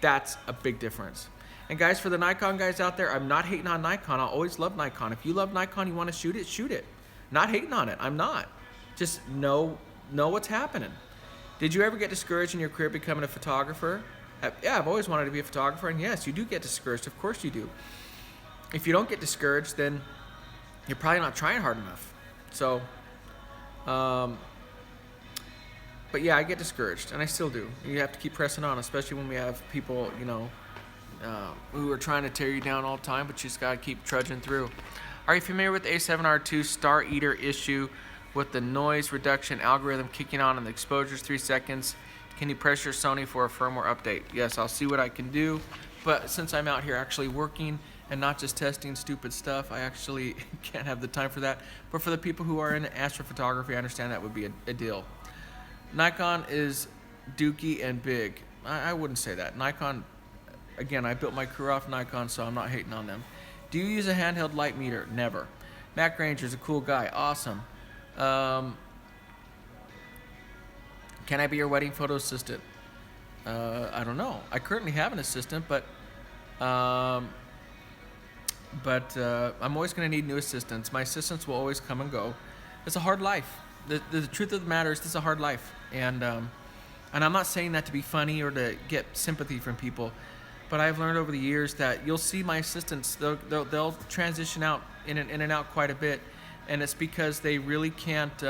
That's a big difference. And guys, for the Nikon guys out there, I'm not hating on Nikon. I'll always love Nikon. If you love Nikon, you want to shoot it, shoot it. Not hating on it. I'm not. Just know what's happening. Did you ever get discouraged in your career becoming a photographer? Yeah, I've always wanted to be a photographer, and yes, you do get discouraged. Of course you do. If you don't get discouraged, then you're probably not trying hard enough. So, but yeah, I get discouraged, and I still do. You have to keep pressing on, especially when we have people, who are trying to tear you down all the time, but you just gotta keep trudging through. Are you familiar with the A7R2 Star Eater issue with the noise reduction algorithm kicking on and the exposure is 3 seconds? Can you pressure Sony for a firmware update? Yes, I'll see what I can do. But since I'm out here actually working and not just testing stupid stuff, I actually can't have the time for that. But for the people who are in astrophotography, I understand that would be a deal. Nikon is dookie and big. I wouldn't say that. Nikon, again, I built my career off Nikon, so I'm not hating on them. Do you use a handheld light meter? Never. Mac Ranger's a cool guy. Awesome. Can I be your wedding photo assistant? I don't know. I currently have an assistant, but I'm always going to need new assistants. My assistants will always come and go. It's a hard life. The truth of the matter is, this is a hard life, and I'm not saying that to be funny or to get sympathy from people, but I've learned over the years that you'll see my assistants. They'll transition out in and out quite a bit, and it's because they really can't.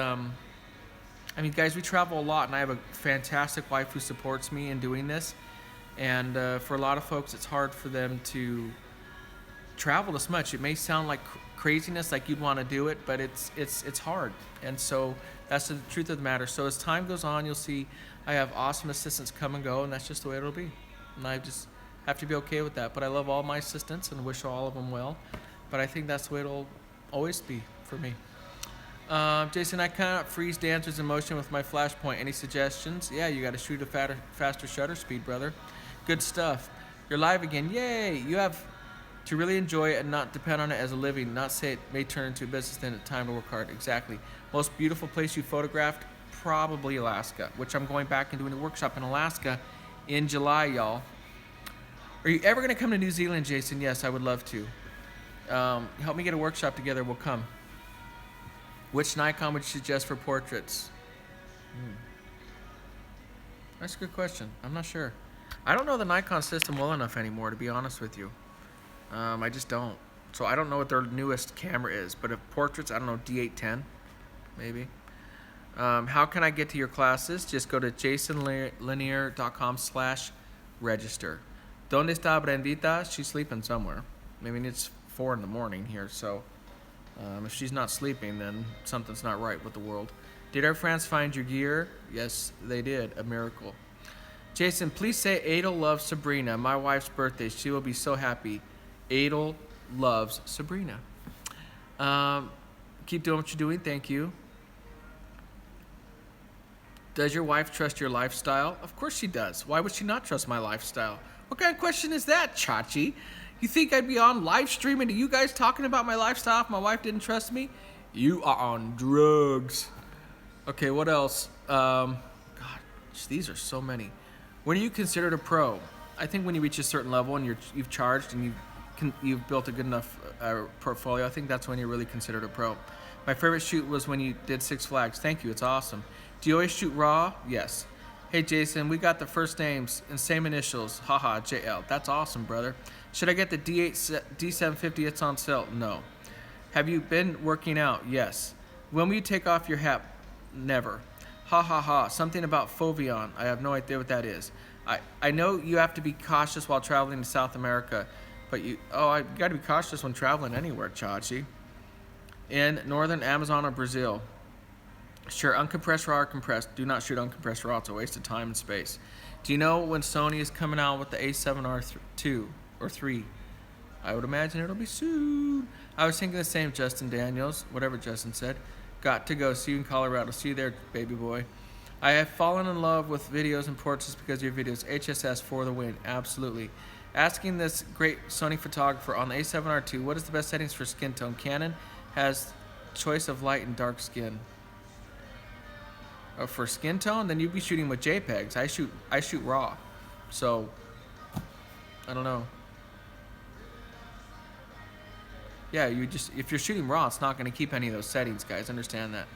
I mean, guys, we travel a lot, and I have a fantastic wife who supports me in doing this. And for a lot of folks, it's hard for them to travel this much. It may sound like craziness, like you'd want to do it, but it's hard. And so that's the truth of the matter. So as time goes on, you'll see I have awesome assistants come and go, and that's just the way it'll be. And I just have to be okay with that. But I love all my assistants and wish all of them well. But I think that's the way it'll always be for me. Jason, I cannot freeze dancers in motion with my flash point. Any suggestions? Yeah, you got to shoot a faster shutter speed, brother. Good stuff. You're live again. Yay! You have to really enjoy it and not depend on it as a living. Not say it may turn into a business, then it's time to work hard. Exactly. Most beautiful place you photographed? Probably Alaska, which I'm going back and doing a workshop in Alaska in July, y'all. Are you ever going to come to New Zealand, Jason? Yes, I would love to. Help me get a workshop together. We'll come. Which Nikon would you suggest for portraits? That's a good question. I'm not sure. I don't know the Nikon system well enough anymore, to be honest with you. I just don't. So I don't know what their newest camera is, but if portraits, I don't know, D810, maybe. How can I get to your classes? Just go to jasonlanier.com/register. ¿Dónde está Brendita? She's sleeping somewhere. Maybe it's 4 in the morning here, so if she's not sleeping, then something's not right with the world. Did Air France find your gear? Yes, they did. A miracle. Jason, please say Adel loves Sabrina. My wife's birthday. She will be so happy. Adel loves Sabrina. Keep doing what you're doing. Thank you. Does your wife trust your lifestyle? Of course she does. Why would she not trust my lifestyle? What kind of question is that, Chachi? You think I'd be on live streaming to you guys talking about my lifestyle if my wife didn't trust me? You are on drugs. Okay, what else? God, these are so many. When are you considered a pro? I think when you reach a certain level and you've charged and you've built a good enough portfolio, I think that's when you're really considered a pro. My favorite shoot was when you did Six Flags. Thank you, it's awesome. Do you always shoot raw? Yes. Hey Jason, we got the first names and same initials. Haha, JL. That's awesome, brother. Should I get the D750? It's on sale. No. Have you been working out? Yes. When will you take off your hat? Never. Ha ha ha. Something about Foveon. I have no idea what that is. I know you have to be cautious while traveling to South America, but I got to be cautious when traveling anywhere, Chachi. In northern Amazon or Brazil. Sure, uncompressed raw or compressed. Do not shoot uncompressed raw. It's a waste of time and space. Do you know when Sony is coming out with the A7R2 or 3? I would imagine it'll be soon. I was thinking the same, Justin Daniels. Whatever Justin said. Got to go. See you in Colorado. See you there, baby boy. I have fallen in love with videos and portraits because of your videos. HSS for the win. Absolutely. Asking this great Sony photographer on the A7R2, what is the best settings for skin tone? Canon has choice of light and dark skin. For skin tone, then you'd be shooting with JPEGs. I shoot raw. So, I don't know. Yeah, if you're shooting raw, it's not going to keep any of those settings, guys. Understand that.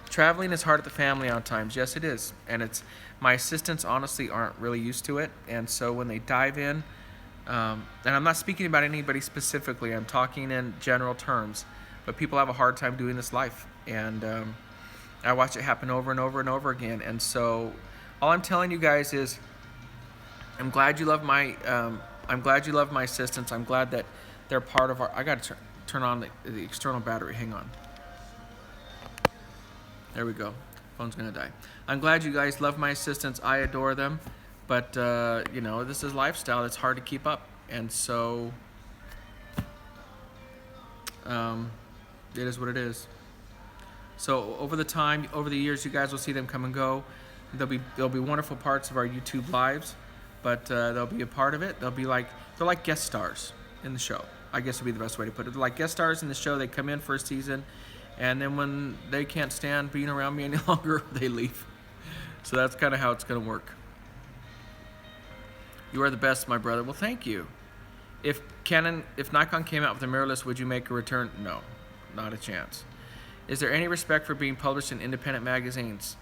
Traveling is hard at the family on times. Yes, it is. And my assistants honestly aren't really used to it. And so when they dive in, and I'm not speaking about anybody specifically, I'm talking in general terms, but people have a hard time doing this life. And I watch it happen over and over and over again. And so all I'm telling you guys is I'm glad you love my assistants. I'm glad that they're part of our... I got to turn on the external battery. Hang on. There we go. Phone's gonna die. I'm glad you guys love my assistants. I adore them, but this is lifestyle. It's hard to keep up, and so it is what it is. So over the years, you guys will see them come and go. There'll be wonderful parts of our YouTube lives, but they'll be a part of it. They're like guest stars in the show. I guess would be the best way to put it. They're like guest stars in the show. They come in for a season, and then when they can't stand being around me any longer, they leave. So that's kind of how it's going to work. You are the best, my brother. Well, thank you. If Nikon came out with a mirrorless, would you make a return? No, not a chance. Is there any respect for being published in independent magazines?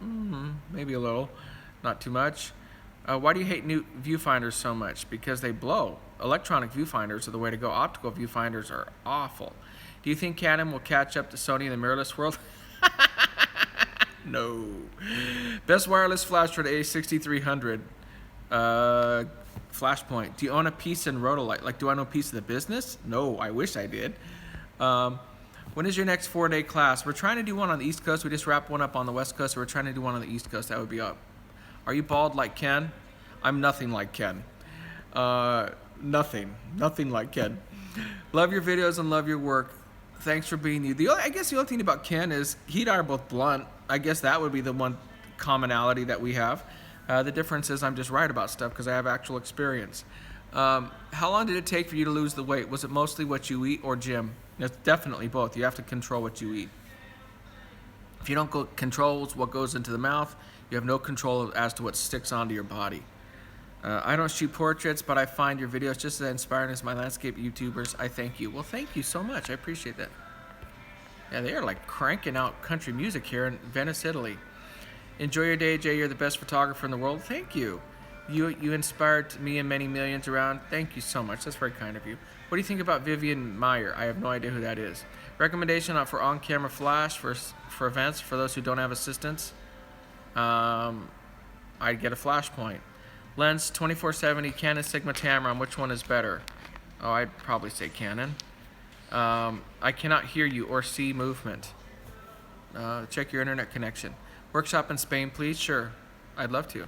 Maybe a little, not too much. Why do you hate new viewfinders so much? Because they blow. Electronic viewfinders are the way to go. Optical viewfinders are awful. Do you think Canon will catch up to Sony in the mirrorless world? No. Best wireless flash for the A6300. Flashpoint. Do you own a piece in Rotolite? Like, do I know a piece of the business? No, I wish I did. When is your next 4-day class? We're trying to do one on the East Coast. We just wrapped one up on the West Coast, so we're trying to do one on the East Coast. That would be up. Are you bald like Ken? I'm nothing like Ken. Nothing like Ken. Love your videos and love your work. Thanks for being you. I guess the only thing about Ken is he and I are both blunt. I guess that would be the one commonality that we have. The difference is I'm just right about stuff because I have actual experience. How long did it take for you to lose the weight? Was it mostly what you eat or gym? It's definitely both. You have to control what you eat. If you don't control what goes into the mouth, you have no control as to what sticks onto your body. I don't shoot portraits, but I find your videos just as inspiring as my landscape YouTubers. I thank you. Well, thank you so much. I appreciate that. Yeah, they are like cranking out country music here in Venice, Italy. Enjoy your day, Jay. You're the best photographer in the world. Thank you. You inspired me and many millions around. Thank you so much. That's very kind of you. What do you think about Vivian Meyer? I have no idea who that is. Recommendation for on-camera flash for events for those who don't have assistants. I'd get a flash point. Lens 2470 Canon Sigma Tamron. Which one is better? Oh, I'd probably say Canon. I cannot hear you or see movement. Check your internet connection. Workshop in Spain, please. Sure, I'd love to.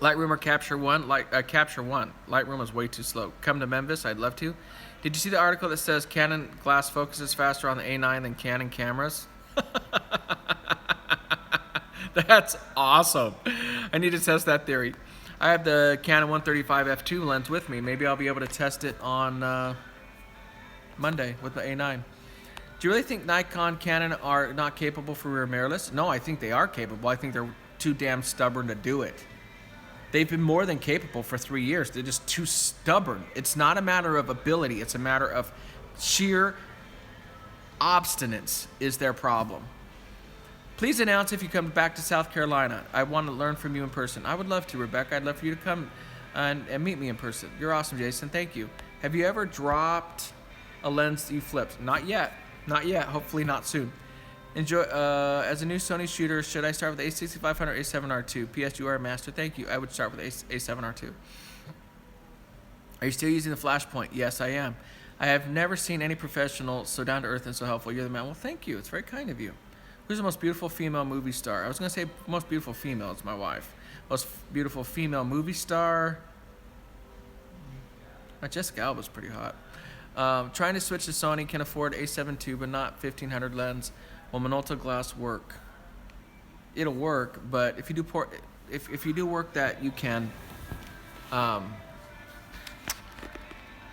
Lightroom or Capture One? Capture One. Lightroom is way too slow. Come to Memphis, I'd love to. Did you see the article that says Canon glass focuses faster on the A9 than Canon cameras? That's awesome. I need to test that theory. I have the Canon 135 f2 lens with me. Maybe I'll be able to test it on Monday with the A9. Do you really think Nikon, Canon are not capable for rear mirrorless? No, I think they are capable. I think they're too damn stubborn to do it. They've been more than capable for 3 years. They're just too stubborn. It's not a matter of ability. It's a matter of sheer obstinance is their problem. Please announce if you come back to South Carolina. I want to learn from you in person. I would love to, Rebecca. I'd love for you to come and meet me in person. You're awesome, Jason. Thank you. Have you ever dropped a lens that you flipped? Not yet. Not yet. Hopefully not soon. Enjoy. As a new Sony shooter, should I start with A6500 or A7R2? PS, you are a master. Thank you. I would start with A7R2. Are you still using the flash point? Yes, I am. I have never seen any professional so down to earth and so helpful. You're the man. Well, thank you. It's very kind of you. Who's the most beautiful female movie star? I was going to say most beautiful female. It's my wife. Most beautiful female movie star. Jessica Alba's pretty hot. Trying to switch to Sony, can afford A7 II, but not 1500 lens. Will Minolta glass work? It'll work, but if you do if you do work that you can,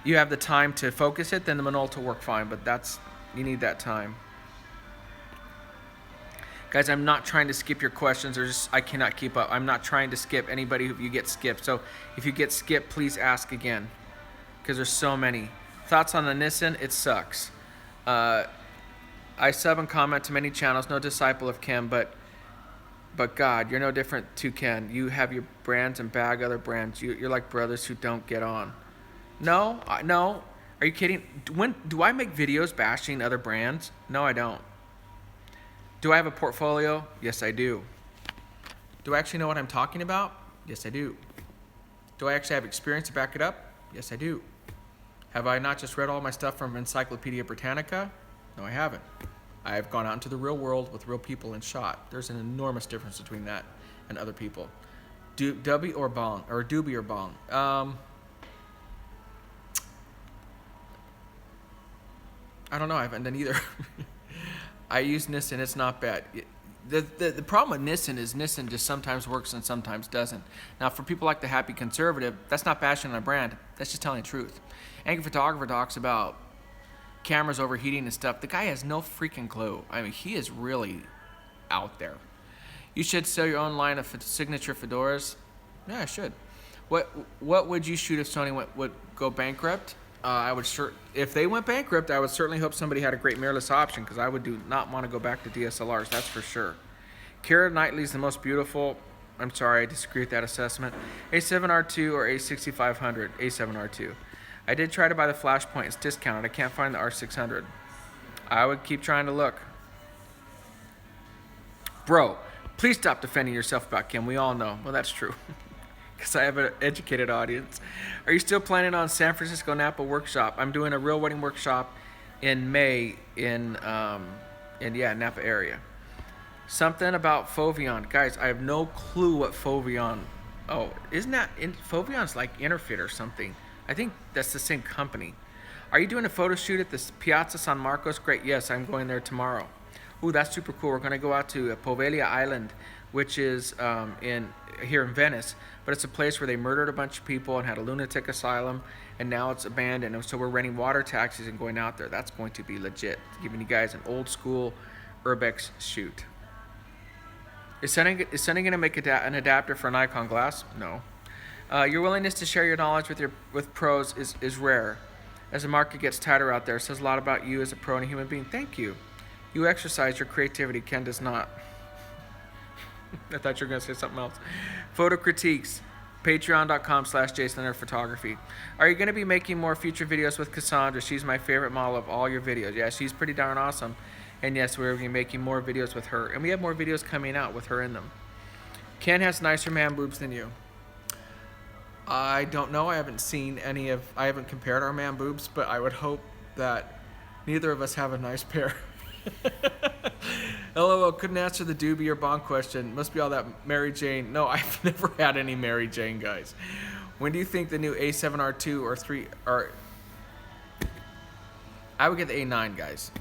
you have the time to focus it, then the Minolta will work fine. But you need that time. Guys, I'm not trying to skip your questions. I cannot keep up. I'm not trying to skip anybody who you get skipped. So if you get skipped, please ask again, because there's so many. Thoughts on the Nissan? It sucks. I sub and comment to many channels. No disciple of Ken, but God, you're no different to Ken. You have your brands and bag other brands. You're like brothers who don't get on. No. Are you kidding? When do I make videos bashing other brands? No, I don't. Do I have a portfolio? Yes, I do. Do I actually know what I'm talking about? Yes, I do. Do I actually have experience to back it up? Yes, I do. Have I not just read all my stuff from Encyclopedia Britannica? No, I haven't. I have gone out into the real world with real people and shot. There's an enormous difference between that and other people. Doobie or Bong? Or Doobie or Bong? I don't know. I haven't done either. I use Nissan. It's not bad. The problem with Nissan is Nissan just sometimes works and sometimes doesn't. Now, for people like the Happy Conservative, that's not bashing on a brand. That's just telling the truth. Angry Photographer talks about cameras overheating and stuff. The guy has no freaking clue. I mean, he is really out there. You should sell your own line of signature fedoras. Yeah, I should. What would you shoot if Sony would go bankrupt? If they went bankrupt, I would certainly hope somebody had a great mirrorless option, because I would not want to go back to DSLRs, that's for sure. Keira Knightley's the most beautiful. I'm sorry, I disagree with that assessment. A7R2 or A6500? A7R2. I did try to buy the Flashpoint. It's discounted. I can't find the R600. I would keep trying to look. Bro, please stop defending yourself about Kim. We all know. Well, that's true. Because I have an educated audience. Are you still planning on San Francisco Napa workshop? I'm doing a real wedding workshop in May in Napa area. Something about Foveon. Guys, I have no clue what Foveon. Oh, isn't that Fovion's like Interfit or something? I think that's the same company. Are you doing a photo shoot at the Piazza San Marcos? Great, yes, I'm going there tomorrow. Ooh, that's super cool. We're going to go out to Poveglia Island, which is here in Venice, but it's a place where they murdered a bunch of people and had a lunatic asylum, and now it's abandoned, and so we're renting water taxis and going out there. That's going to be legit, giving you guys an old school Urbex shoot. Is Sony going to make an adapter for a Nikon glass? No. Your willingness to share your knowledge with pros is rare. As the market gets tighter out there, it says a lot about you as a pro and a human being. Thank you. You exercise your creativity. Ken does not. I thought you were going to say something else. Photo critiques. Patreon.com/JasonLeonardPhotography. Are you going to be making more future videos with Cassandra? She's my favorite model of all your videos. Yeah, she's pretty darn awesome. And yes, we're going to be making more videos with her. And we have more videos coming out with her in them. Ken has nicer man boobs than you. I don't know. I haven't compared our man boobs, but I would hope that neither of us have a nice pair. LOL, couldn't answer the doobie or bond question. Must be all that Mary Jane. No, I've never had any Mary Jane, guys. When do you think the new A7R2 or 3 are... I would get the A9, guys.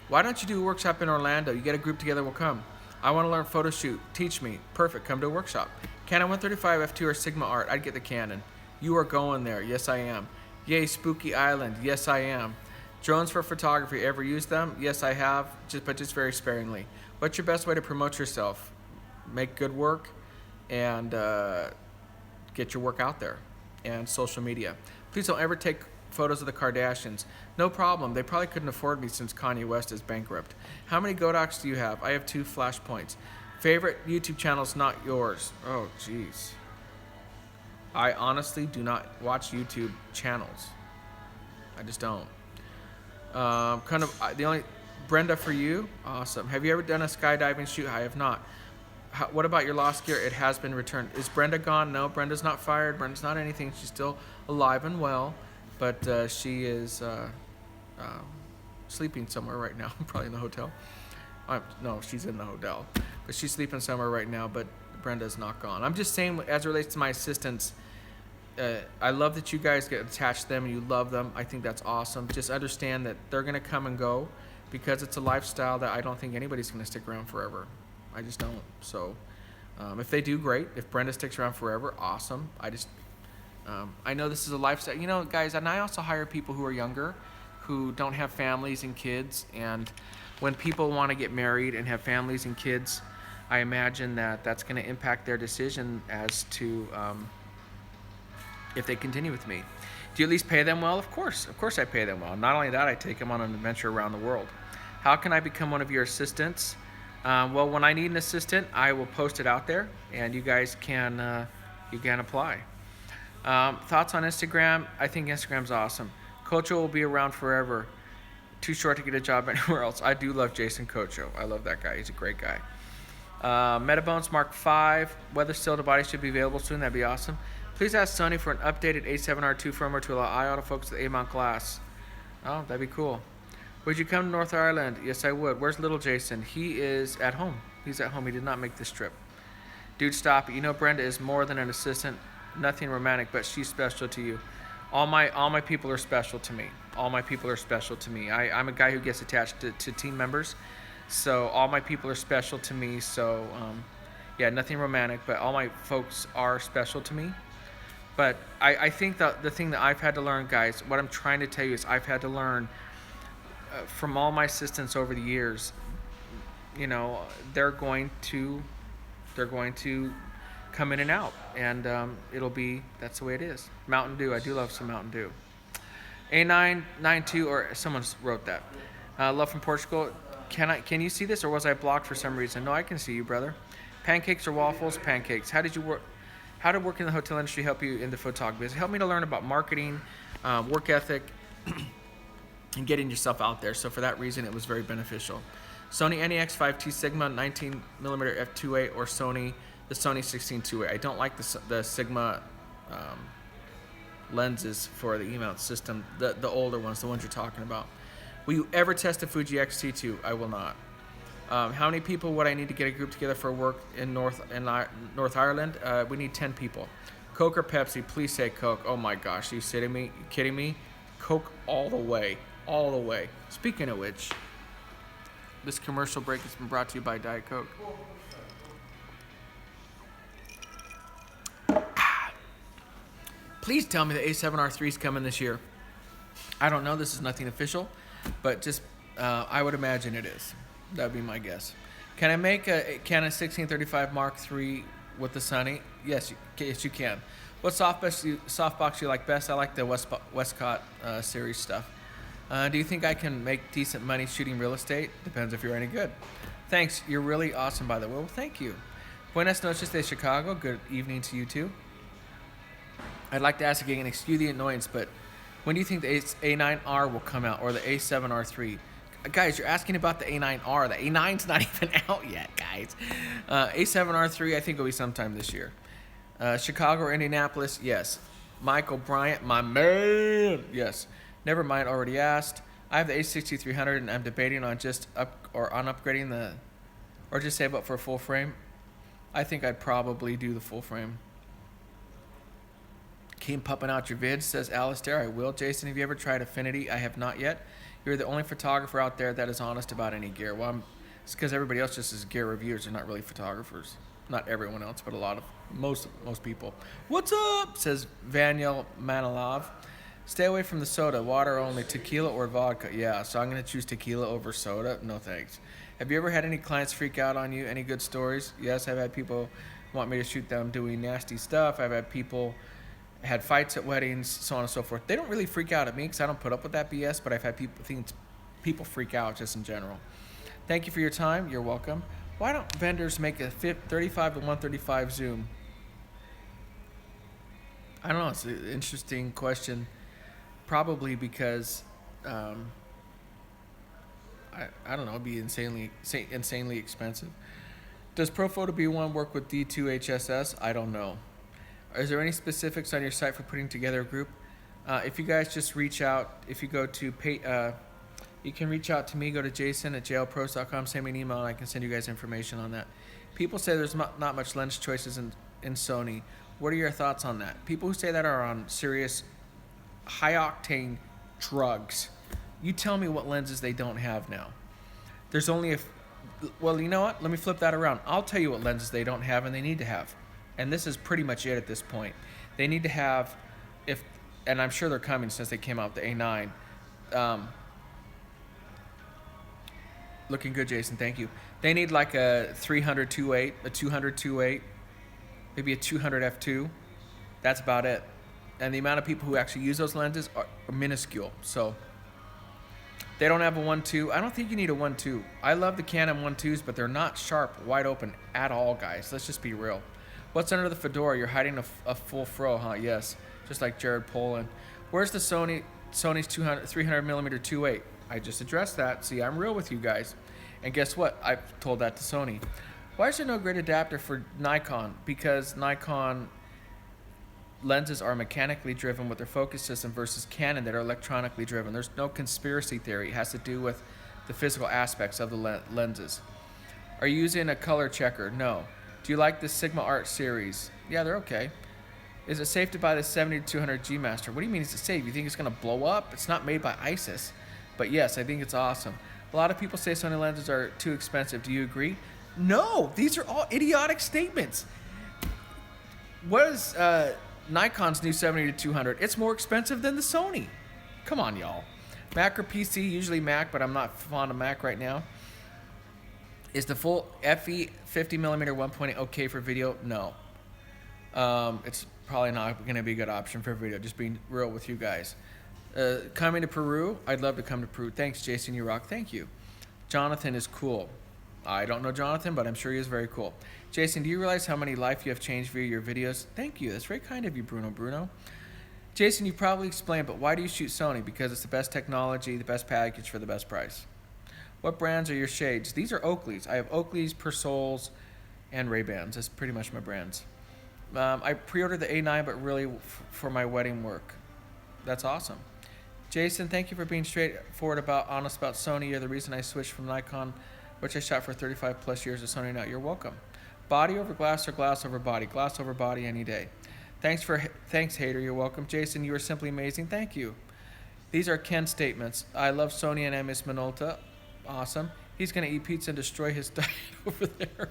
Why don't you do a workshop in Orlando? You get a group together, we'll come. I want to learn photo shoot. Teach me. Perfect. Come to a workshop. Canon 135 f2 or Sigma Art. I'd get the Canon. You are going there. Yes, I am. Yay, Spooky Island. Yes, I am. Drones for photography. Ever use them? Yes, I have, but just very sparingly. What's your best way to promote yourself? Make good work and get your work out there. And social media. Please don't ever take photos of the Kardashians. No problem. They probably couldn't afford me since Kanye West is bankrupt. How many Godocs do you have? I have 2 Flashpoints. Favorite YouTube channels, not yours. Oh, jeez. I honestly do not watch YouTube channels. I just don't. Brenda, for you, awesome. Have you ever done a skydiving shoot? I have not. What about your lost gear? It has been returned. Is Brenda gone? No, Brenda's not fired. Brenda's not anything. She's still alive and well, but she is sleeping somewhere right now, probably in the hotel. No, she's in the hotel, but she's sleeping somewhere right now, but Brenda's not gone. I'm just saying, as it relates to my assistants, I love that you guys get attached to them and you love them. I think that's awesome. Just understand that they're going to come and go because it's a lifestyle that I don't think anybody's going to stick around forever. I just don't. So if they do, great. If Brenda sticks around forever, awesome. I know this is a lifestyle. You know, guys, and I also hire people who are younger, who don't have families and kids. And when people want to get married and have families and kids, I imagine that that's going to impact their decision as to if they continue with me. Do you at least pay them well? Of course I pay them well. Not only that, I take them on an adventure around the world. How can I become one of your assistants? Well, when I need an assistant, I will post it out there, and you guys can apply. Thoughts on Instagram? I think Instagram's awesome. Cocho will be around forever. Too short to get a job anywhere else. I do love Jason Cocho. I love that guy. He's a great guy. Metabones Mark V. Weather still to body should be available soon. That'd be awesome. Please ask Sony for an updated A7R2 firmware to allow eye autofocus with A-mount glass. Oh, that'd be cool. Would you come to North Ireland? Yes, I would. Where's little Jason? He is at home. He's at home. He did not make this trip. Dude, stop it. You know Brenda is more than an assistant. Nothing romantic, but she's special to you. All my people are special to me. All my people are special to me. I'm a guy who gets attached to team members. So all my people are special to me. So, yeah, nothing romantic, but all my folks are special to me. But I think that the thing that I've had to learn, guys, what I'm trying to tell you is I've had to learn from all my assistants over the years. You know, they're going to come in and out, and that's the way it is. Mountain Dew, I do love some Mountain Dew. A992, or someone wrote that. Love from Portugal. Can you see this, or was I blocked for some reason? No, I can see you, brother. Pancakes or waffles? Pancakes. How did work in the hotel industry help you in the photography? It helped me to learn about marketing, work ethic, and getting yourself out there. So for that reason, it was very beneficial. Sony NEX5T Sigma 19mm f2.8 or the Sony 16-2.8. I don't like the Sigma lenses for the E-mount system, the older ones, the ones you're talking about. Will you ever test a Fuji X-T2? I will not. How many people would I need to get a group together for work in North Ireland? We need 10 people. Coke or Pepsi? Please say Coke. Oh my gosh, are you kidding me? Coke all the way, all the way. Speaking of which, this commercial break has been brought to you by Diet Coke. Please tell me the A7R3 is coming this year. I don't know. This is nothing official, but just I would imagine it is. That'd be my guess. Can I make a Canon 1635 Mark III with the Sony? Yes, you can. What softbox you like best? I like the Westcott series stuff. Do you think I can make decent money shooting real estate? Depends if you're any good. Thanks. You're really awesome, by the way. Well, thank you. Buenas noches de Chicago. Good evening to you too. I'd like to ask again, excuse the annoyance, but when do you think the A9R will come out or the A7R3? Guys, you're asking about the A9R. The A9's not even out yet, guys. A7R3, I think will be sometime this year. Chicago or Indianapolis? Yes. Michael Bryant, my man. Yes. Never mind, already asked. I have the A6300 and I'm debating on upgrading the, or just save up for a full frame. I think I'd probably do the full frame. Keep pumping out your vids, says Alistair. I will. Jason, have you ever tried Affinity? I have not yet. You're the only photographer out there that is honest about any gear. Well, it's because everybody else just is gear reviewers. They're not really photographers. Not everyone else, but a lot of most people. What's up? Says Vaniel Manilov. Stay away from the soda. Water only. Tequila or vodka? Yeah, so I'm gonna choose tequila over soda. No thanks. Have you ever had any clients freak out on you? Any good stories? Yes, I've had people want me to shoot them doing nasty stuff. I've had people had fights at weddings, so on and so forth. They don't really freak out at me because I don't put up with that BS, but I've had people freak out just in general. Thank you for your time. You're welcome. Why don't vendors make a 35 to 135 zoom? I don't know. It's an interesting question. Probably because, I don't know, it'd be insanely expensive. Does Profoto B1 work with D2 HSS? I don't know. Is there any specifics on your site for putting together a group? If you guys just reach out, if you go to you can reach out to me, go to jason@jlpros.com, send me an email, and I can send you guys information on that. People say there's not much lens choices in Sony. What are your thoughts on that? People who say that are on serious, high-octane drugs. You tell me what lenses they don't have now. There's only well, you know what? Let me flip that around. I'll tell you what lenses they don't have and they need to have. And this is pretty much it at this point. They need to have, and I'm sure they're coming since they came out with the A9. Looking good, Jason. Thank you. They need like a 300 2.8, a 200 2.8, maybe a 200 f2. That's about it. And the amount of people who actually use those lenses are minuscule. So they don't have a 1.2. I don't think you need a 1.2. I love the Canon 1.2s, but they're not sharp, wide open at all, guys. Let's just be real. What's under the fedora? You're hiding a full fro, huh? Yes, just like Jared Poland. Where's the Sony's 300 millimeter 2.8? I just addressed that. See, I'm real with you guys. And guess what? I told that to Sony. Why is there no great adapter for Nikon? Because Nikon lenses are mechanically driven with their focus system versus Canon that are electronically driven. There's no conspiracy theory. It has to do with the physical aspects of the lenses. Are you using a color checker? No. Do you like the Sigma Art series? Yeah, they're okay. Is it safe to buy the 70-200 G Master? What do you mean is it safe? You think it's going to blow up? It's not made by ISIS. But yes, I think it's awesome. A lot of people say Sony lenses are too expensive. Do you agree? No, these are all idiotic statements. What is Nikon's new 70-200? It's more expensive than the Sony. Come on, y'all. Mac or PC? Usually Mac, but I'm not fond of Mac right now. Is the full FE 50mm 1.8 okay for video? No. It's probably not going to be a good option for video, just being real with you guys. Coming to Peru? I'd love to come to Peru. Thanks, Jason, you rock. Thank you. Jonathan is cool. I don't know Jonathan, but I'm sure he is very cool. Jason, do you realize how many life you have changed via your videos? Thank you. That's very kind of you, Bruno. Jason, you probably explained, but why do you shoot Sony? Because it's the best technology, the best package for the best price. What brands are your shades? These are Oakleys. I have Oakleys, Persols, and Ray-Bans. That's pretty much my brands. I pre-ordered the A9, but really for my wedding work. That's awesome. Jason, thank you for being straightforward honest about Sony. You're the reason I switched from Nikon, which I shot for 35 plus years, to Sony now. You're welcome. Body over glass or glass over body? Glass over body any day. Thanks, hater. You're welcome. Jason, you are simply amazing. Thank you. These are Ken's statements. I love Sony and I miss Minolta. Awesome. He's going to eat pizza and destroy his diet over there.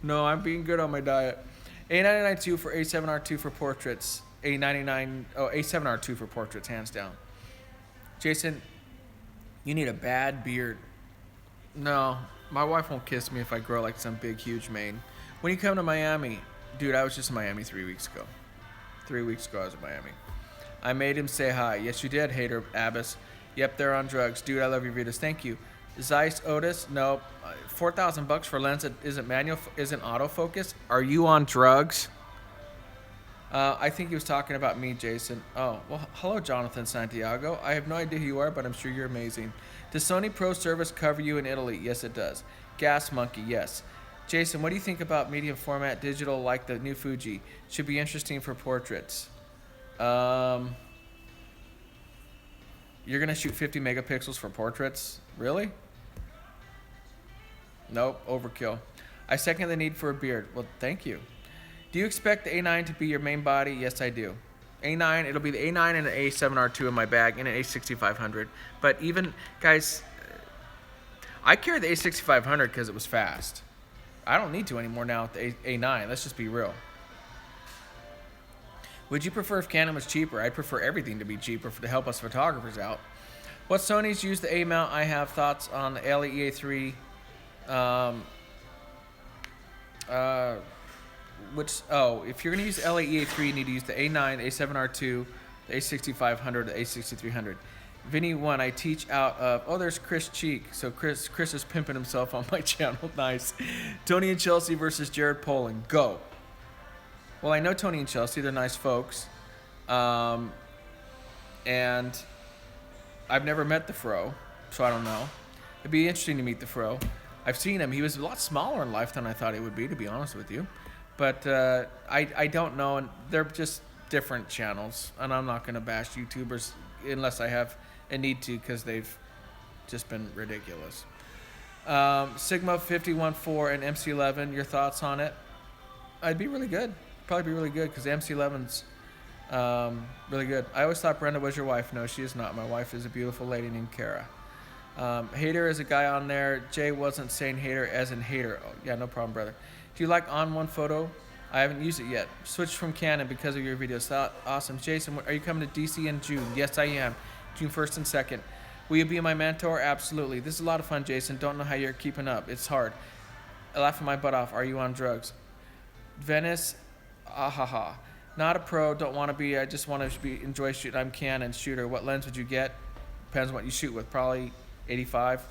No, I'm being good on my diet. A99 for A7R2 for portraits. A7R2 for portraits, hands down. Jason, you need a bad beard. No, my wife won't kiss me if I grow like some big, huge mane. When you come to Miami, dude, I was just in Miami 3 weeks ago. 3 weeks ago, I was in Miami. I made him say hi. Yes, you did, hater Abbas. Yep, they're on drugs. Dude, I love your videos. Thank you. Zeiss Otis, nope. 4,000 bucks for a lens that isn't manual, isn't autofocus. Are you on drugs? I think he was talking about me, Jason. Oh, well, hello, Jonathan Santiago. I have no idea who you are, but I'm sure you're amazing. Does Sony Pro Service cover you in Italy? Yes, it does. Gas Monkey, yes. Jason, what do you think about medium format digital like the new Fuji? Should be interesting for portraits. You're going to shoot 50 megapixels for portraits? Really? Nope, overkill. I second the need for a beard. Well, thank you. Do you expect the A9 to be your main body? Yes, I do. A9, it'll be the A9 and an A7R2 in my bag and an A6500. But even, guys, I carried the A6500 because it was fast. I don't need to anymore now with the A9. Let's just be real. Would you prefer if Canon was cheaper? I'd prefer everything to be cheaper to help us photographers out. What Sony's use the A mount? I have thoughts on the LEA3. If you're going to use LEA3, you need to use the A9, A7R2, the A6500, the A6300. Vinny 1, I teach out of, there's Chris Cheek. So Chris is pimping himself on my channel. Nice. Tony and Chelsea versus Jared Poling. Go. Well, I know Tony and Chelsea. They're nice folks. And I've never met the Fro, so I don't know. It'd be interesting to meet the Fro. I've seen him. He was a lot smaller in life than I thought he would be, to be honest with you. But I don't know, and they're just different channels. And I'm not going to bash YouTubers unless I have a need to, because they've just been ridiculous. Sigma 51.4 and MC11, your thoughts on it? I'd be really good. Probably be really good, because the MC11's really good. I always thought Brenda was your wife. No, she is not. My wife is a beautiful lady named Kara. Hater is a guy on there. Jay wasn't saying hater as in hater. Oh, yeah, no problem, brother. Do you like on one photo? I haven't used it yet. Switched from Canon because of your videos. Awesome. Jason, are you coming to DC in June? Yes, I am. June 1st and 2nd. Will you be my mentor? Absolutely. This is a lot of fun, Jason. Don't know how you're keeping up. It's hard. I laugh my butt off. Are you on drugs? Venice, not a pro. Don't want to be. I just want to enjoy shooting. I'm Canon shooter. What lens would you get? Depends on what you shoot with. Probably 85.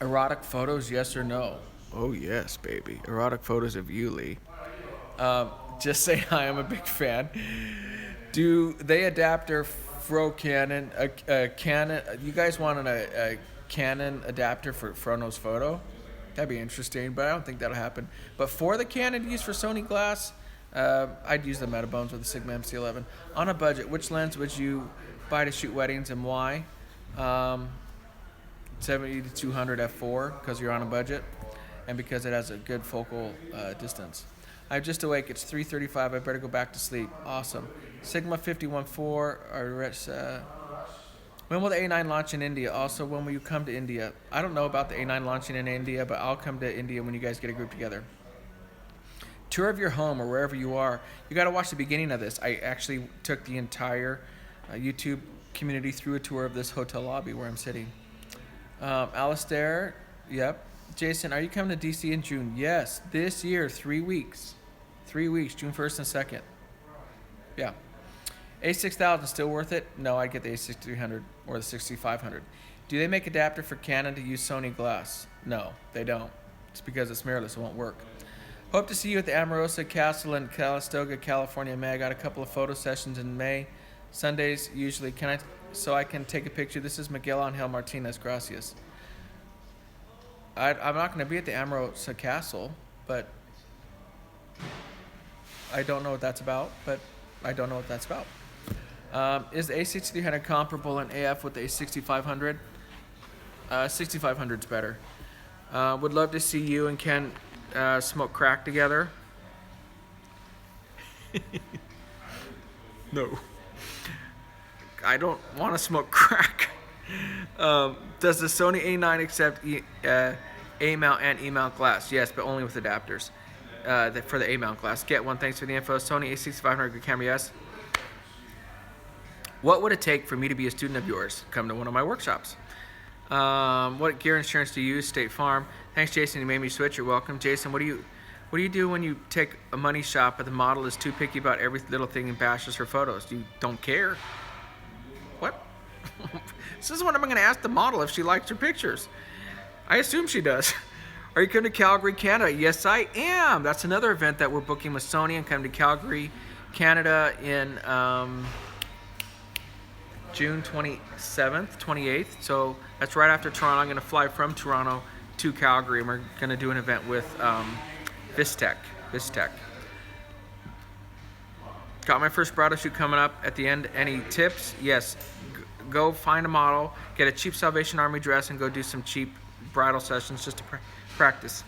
Erotic photos, yes or no? Oh, yes, baby. Erotic photos of you, Lee. Just say hi. I'm a big fan. Do they adapt their Fro Canon? Canon? You guys want a Canon adapter for Frono's photo? That'd be interesting, but I don't think that'll happen. But for the Canon used for Sony glass, I'd use the Metabones with the Sigma MC11. On a budget, which lens would you buy to shoot weddings and why? 70 to 200 f4 because you're on a budget and because it has a good focal distance. I'm just awake. It's 3:35. I better go back to sleep. Awesome. Sigma 51.4. When will the A9 launch in India? Also, when will you come to India? I don't know about the A9 launching in India, but I'll come to India when you guys get a group together. Tour of your home or wherever you are. You got to watch the beginning of this. I actually took the entire YouTube community through a tour of this hotel lobby where I'm sitting. Alistair, yep. Jason, are you coming to DC in June? Yes, this year, 3 weeks. 3 weeks, June 1st and 2nd. Yeah. A6000 still worth it? No, I'd get the A6300 or the 6500. Do they make adapter for Canon to use Sony glass? No, they don't. It's because it's mirrorless, it won't work. Hope to see you at the Amorosa Castle in Calistoga, California, May. I got a couple of photo sessions in May. Sundays usually. So I can take a picture? This is Miguel Angel Martinez. Gracias. I'm not going to be at the Amorosa Castle, but I don't know what that's about. Is the A6300 comparable in AF with the A6500? 6500's better. Would love to see you and Ken smoke crack together. No. I don't want to smoke crack. Does the Sony A9 accept A-mount and E-mount glass? Yes, but only with adapters for the A-mount glass. Get one. Thanks for the info. Sony A6500 good camera, yes. What would it take for me to be a student of yours? Come to one of my workshops. What gear insurance do you use? State Farm. Thanks, Jason. You made me switch. You're welcome. Jason, what do you do when you take a money shot but the model is too picky about every little thing and bashes her photos? You don't care? What? This is what I'm going to ask the model if she likes her pictures. I assume she does. Are you coming to Calgary, Canada? Yes, I am. That's another event that we're booking with Sony and coming to Calgary, Canada in June 27th, 28th. So that's right after Toronto. I'm going to fly from Toronto to Calgary, and we're going to do an event with Vistec. Got my first bridal shoot coming up at the end. Any tips? Yes. Go find a model, get a cheap Salvation Army dress, and go do some cheap bridal sessions just to practice.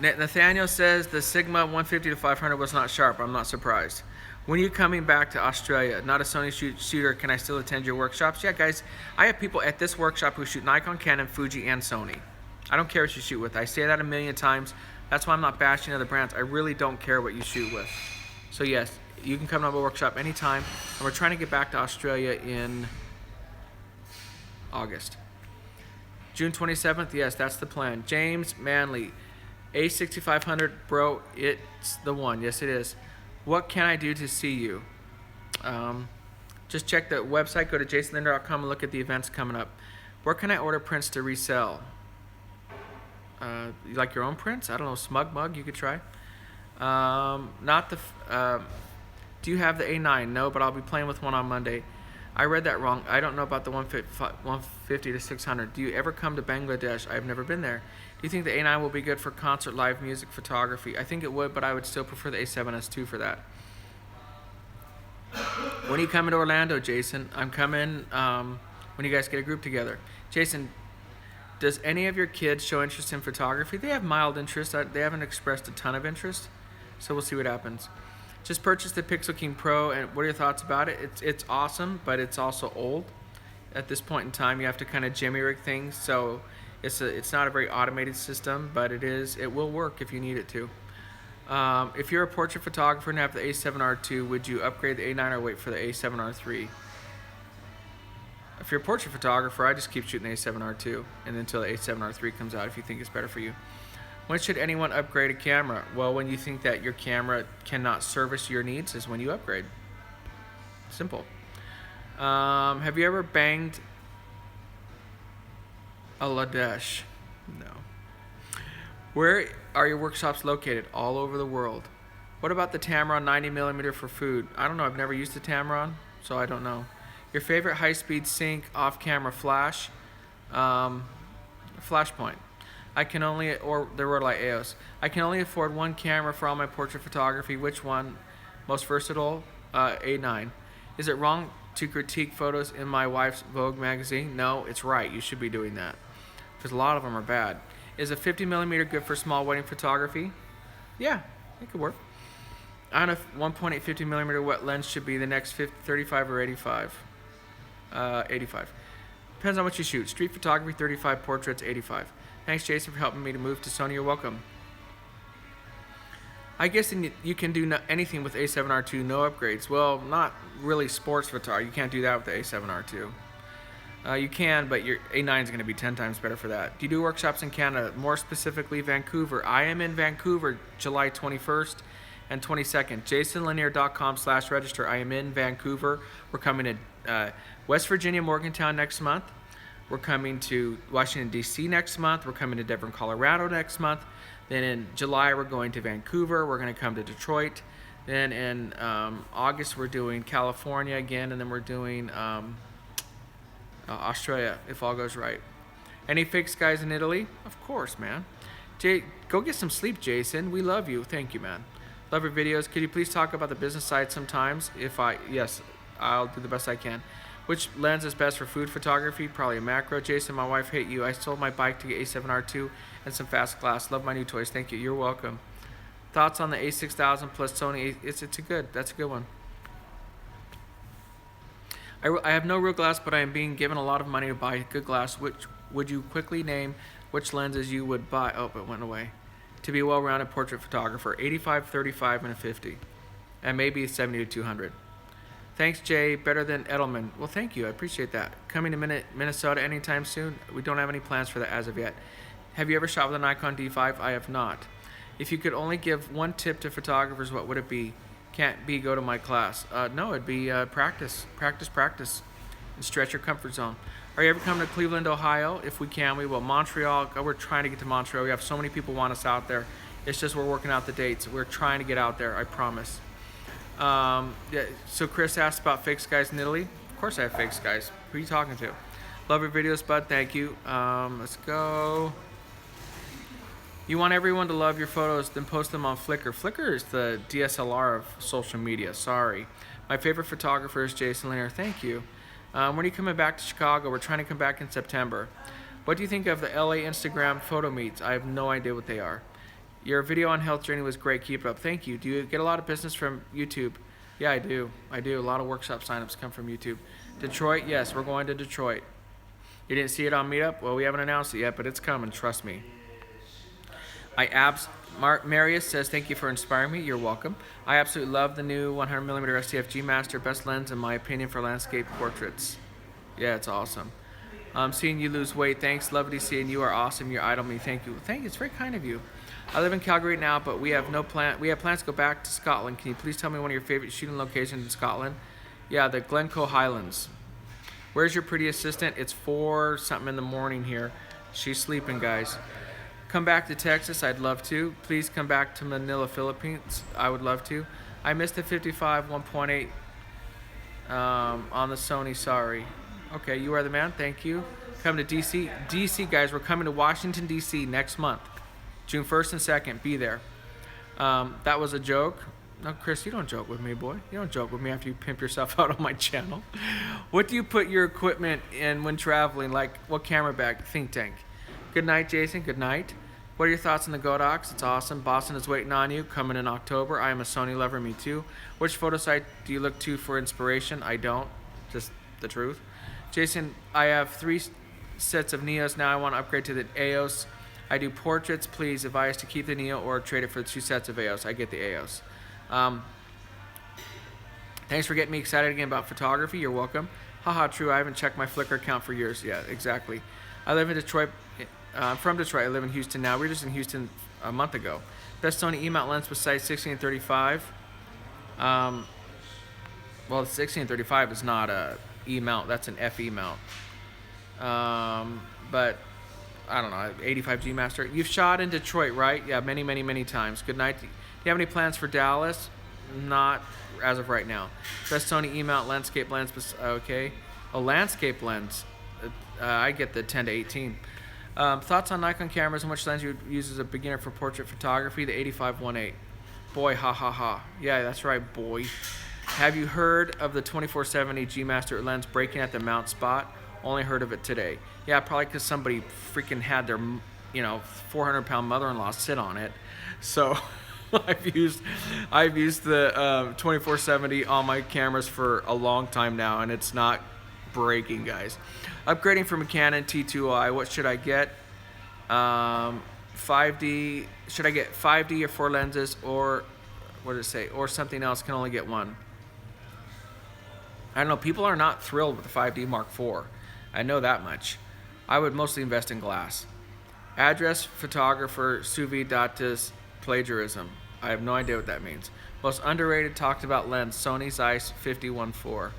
Nathaniel says the Sigma 150 to 500 was not sharp. I'm not surprised. When are you coming back to Australia? Not a Sony shooter. Can I still attend your workshops? Yeah, guys, I have people at this workshop who shoot Nikon, Canon, Fuji, and Sony. I don't care what you shoot with. I say that a million times. That's why I'm not bashing other brands. I really don't care what you shoot with. So yes, you can come to my workshop anytime. And we're trying to get back to Australia in August. June 27th, yes, that's the plan. James Manley, A6500, bro, it's the one. Yes, it is. What can I do to see you? Just check the website, go to jasonlinder.com and look at the events coming up. Where can I order prints to resell? You like your own prints? I don't know, Smug Mug, you could try. Do you have the A9? No, but I'll be playing with one on Monday. I read that wrong. I don't know about the 150 to 600. Do you ever come to Bangladesh? I've never been there. Do you think the A9 will be good for concert, live music, photography? I think it would, but I would still prefer the A7S II for that. When are you coming to Orlando, Jason? I'm coming when you guys get a group together. Jason, does any of your kids show interest in photography? They have mild interest. They haven't expressed a ton of interest, so we'll see what happens. Just purchased the Pixel King Pro, and what are your thoughts about it? It's awesome, but it's also old. At this point in time, you have to kind of jimmy rig things, so it's not a very automated system, but it will work if you need it to. If you're a portrait photographer and have the A7R II, would you upgrade the A9 or wait for the A7R III? If you're a portrait photographer, I just keep shooting the A7R II and until the A7R III comes out if you think it's better for you. When should anyone upgrade a camera? Well, when you think that your camera cannot service your needs is when you upgrade. Simple. Have you ever banged a Ladesh? No. Where are your workshops located? All over the world. What about the Tamron 90mm for food? I don't know. I've never used the Tamron, so I don't know. Your favorite high-speed sync off-camera flash? Flashpoint. I can only, or the Rhodolite EOS. I can only afford one camera for all my portrait photography. Which one? Most versatile? A9. Is it wrong to critique photos in my wife's Vogue magazine? No, it's right. You should be doing that. Because a lot of them are bad. Is a 50mm good for small wedding photography? Yeah, it could work. I don't know if 1.8 50mm wet lens should be the next 35 or 85. 85. Depends on what you shoot. Street photography, 35. Portraits, 85. Thanks, Jason, for helping me to move to Sony. You're welcome. I guess you can do anything with A7R II, no upgrades. Well, not really sports photography. You can't do that with the A7R II. You can, but your A9 is going to be 10 times better for that. Do you do workshops in Canada? More specifically, Vancouver. I am in Vancouver, July 21st and 22nd. jasonlanier.com/register. I am in Vancouver. We're coming to West Virginia, Morgantown next month. We're coming to Washington, D.C. next month. We're coming to Denver, Colorado next month. Then in July, we're going to Vancouver. We're going to come to Detroit. Then in August, we're doing California again. And then we're doing Australia, if all goes right. Any fake skies in Italy? Of course, man. Go get some sleep, Jason. We love you. Thank you, man. Love your videos. Could you please talk about the business side sometimes? Yes, I'll do the best I can. Which lens is best for food photography? Probably a macro. Jason, my wife hate you. I sold my bike to get A7R II and some fast glass. Love my new toys. Thank you. You're welcome. Thoughts on the A6000 plus Sony? That's a good one. I have no real glass, but I am being given a lot of money to buy good glass. Which would you quickly name which lenses you would buy? Oh, it went away. To be a well-rounded portrait photographer, 85, 35, and a 50, and maybe 70 to 200. Thanks, Jay. Better than Edelman. Well, thank you. I appreciate that. Coming to Minnesota anytime soon? We don't have any plans for that as of yet. Have you ever shot with a Nikon D5? I have not. If you could only give one tip to photographers, what would it be? Can't be go to my class. No, it'd be practice, practice, practice, and stretch your comfort zone. Are you ever coming to Cleveland, Ohio? If we can, we will. Montreal, we're trying to get to Montreal. We have so many people want us out there. It's just we're working out the dates. We're trying to get out there, I promise. Yeah, so Chris asked about fake skies in Italy. Of course I have fake skies. Who are you talking to? Love your videos, bud. Thank you. Let's go. You want everyone to love your photos, then post them on Flickr. Flickr is the DSLR of social media. Sorry. My favorite photographer is Jason Lanier. Thank you. When are you coming back to Chicago? We're trying to come back in September. What do you think of the LA Instagram photo meets? I have no idea what they are. Your video on health journey was great. Keep it up. Thank you. Do you get a lot of business from YouTube? Yeah, I do. I do. A lot of workshop signups come from YouTube. Detroit? Yes, we're going to Detroit. You didn't see it on Meetup? Well, we haven't announced it yet, but it's coming. Trust me. Marius says, thank you for inspiring me. You're welcome. I absolutely love the new 100mm STF G Master. Best lens in my opinion for landscape portraits. Yeah, it's awesome. Seeing you lose weight. Thanks. Lovely seeing you. Are awesome. You're idol me. Thank you. Thank you. It's very kind of you. I live in Calgary now, but we have plans to go back to Scotland. Can you please tell me one of your favorite shooting locations in Scotland? Yeah, the Glencoe Highlands. Where's your pretty assistant? It's 4 something in the morning here. She's sleeping, guys. Come back to Texas. I'd love to. Please come back to Manila, Philippines. I would love to. I missed the 55 1.8 on the Sony. Sorry. Okay, you are the man. Thank you. Come to DC. DC, guys, we're coming to Washington, DC next month. June 1st and 2nd. Be there. That was a joke. No, Chris, you don't joke with me, boy. You don't joke with me after you pimp yourself out on my channel. What do you put your equipment in when traveling? Like, what camera bag? Think tank. Good night, Jason. Good night. What are your thoughts on the Godox? It's awesome. Boston is waiting on you. Coming in October. I am a Sony lover. Me too. Which photo site do you look to for inspiration? I don't. Just the truth. Jason, I have 3 sets of Neos. Now I want to upgrade to the EOS. I do portraits. Please advise to keep the Neo or trade it for 2 sets of EOS. I get the EOS. Thanks for getting me excited again about photography. You're welcome. Haha, true. I haven't checked my Flickr account for years. Yeah, exactly. I live in Detroit. I'm from Detroit. I live in Houston now. We were just in Houston a month ago. Best Sony E-mount lens was size 16-35. Well, the 16-35 is not a E-mount. That's an FE mount. But I don't know. 85 G Master. You've shot in Detroit, right? Yeah, many, many, many times. Good night. Do you have any plans for Dallas? Not as of right now. Best Sony E-mount landscape lens. Okay. A landscape lens. I get the 10-18. Thoughts on Nikon cameras and which lens you would use as a beginner for portrait photography? The 85-1.8. Boy, ha ha ha. Yeah, that's right, boy. Have you heard of the 24-70 G Master lens breaking at the mount spot? Only heard of it today. Yeah, probably because somebody freaking had their, 400-pound mother-in-law sit on it. So I've used the 24-70 on my cameras for a long time now, and it's not breaking, guys. Upgrading from a Canon T2i. What should I get? 5D. Should I get 5D or 4 lenses, or what did it say? Or something else? Can only get 1. I don't know. People are not thrilled with the 5D Mark IV. I know that much. I would mostly invest in glass. Address photographer Suvi plagiarism. I have no idea what that means. Most underrated talked about lens, Sony Zeiss 50-1.4.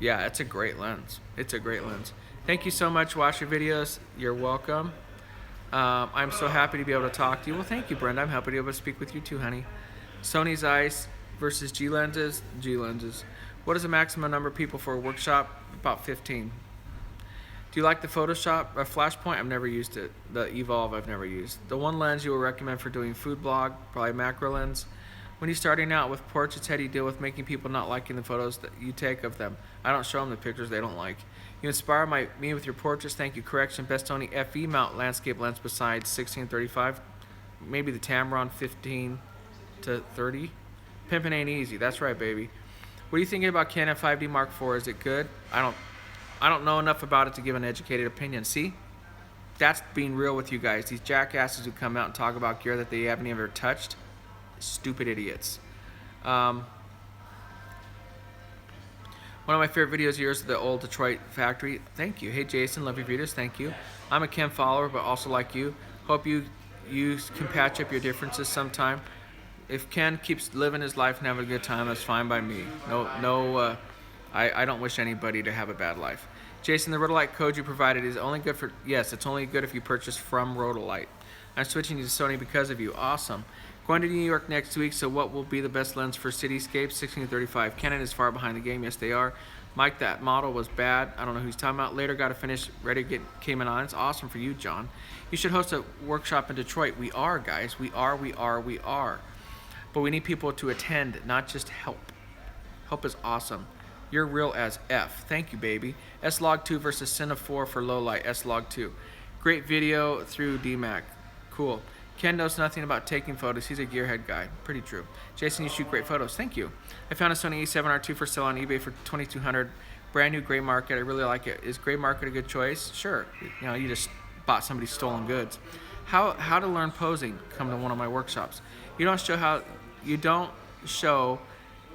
Yeah, it's a great lens. It's a great lens. Thank you so much. Watch your videos. You're welcome. I'm so happy to be able to talk to you. Well, thank you, Brenda. I'm happy to be able to speak with you too, honey. Sony Zeiss versus G lenses. G lenses. What is the maximum number of people for a workshop? About 15. Do you like the Photoshop Flashpoint? I've never used it. The Evolve I've never used. The one lens you would recommend for doing food blog? Probably macro lens. When you're starting out with portraits, how do you deal with making people not liking the photos that you take of them? I don't show them the pictures they don't like. You inspire me with your portraits. Thank you. Correction. Best Sony FE mount landscape lens besides 16-35. Maybe the Tamron 15-30. Pimpin' ain't easy. That's right, baby. What are you thinking about Canon 5D Mark IV? Is it good? I don't know enough about it to give an educated opinion. See? That's being real with you guys. These jackasses who come out and talk about gear that they haven't ever touched. Stupid idiots. One of my favorite videos of yours is the old Detroit factory. Thank you. Hey, Jason. Love your videos. Thank you. I'm a Ken follower, but also like you. Hope you can patch up your differences sometime. if Ken keeps living his life and having a good time, that's fine by me. I don't wish anybody to have a bad life. Jason, the Rotolite code you provided is only good for, yes, it's only good if you purchase from Rotolite. I'm switching to Sony because of you. Awesome. Going to New York next week, so what will be the best lens for cityscapes? 16-35. Canon is far behind the game. Yes, they are. Mike, that model was bad. I don't know who he's talking about. Later got to finish, ready to get Cayman Islands. Awesome for you, John. You should host a workshop in Detroit. We are, guys. We are. But we need people to attend, not just help. Help is awesome. You're real as F. Thank you, baby. S-Log2 versus Cine 4 for low light. S-Log2. Great video through DMAC. Cool. Ken knows nothing about taking photos. He's a gearhead guy. Pretty true. Jason, you shoot great photos. Thank you. I found a Sony A7R2 for sale on eBay for $2,200. Brand new gray market. I really like it. Is gray market a good choice? Sure. You know, you just bought somebody's stolen goods. How to learn posing? Come to one of my workshops. You don't show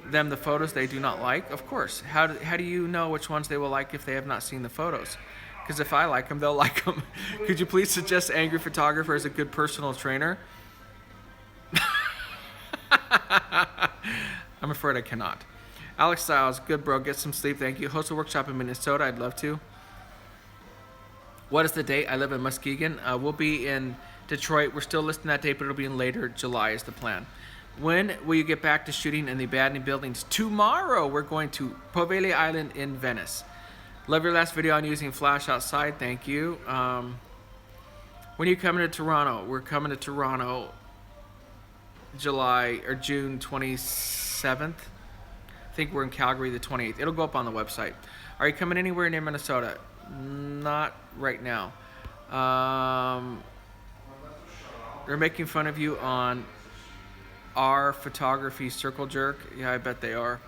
them the photos they do not like? Of course. How do you know which ones they will like if they have not seen the photos? Because if I like them, they'll like them. Could you please suggest Angry Photographer as a good personal trainer? I'm afraid I cannot. Alex Styles, good bro, get some sleep, thank you. Host a workshop in Minnesota, I'd love to. What is the date? I live in Muskegon. We'll be in Detroit. We're still listing that date, but it'll be in later July is the plan. When will you get back to shooting in the abandoned buildings? Tomorrow, we're going to Poveglia Island in Venice. Love your last video on using flash outside. Thank you. When are you coming to Toronto? We're coming to Toronto June 27th. I think we're in Calgary the 28th. It'll go up on the website. Are you coming anywhere near Minnesota? Not right now. They're making fun of you on our photography circle jerk. Yeah, I bet they are.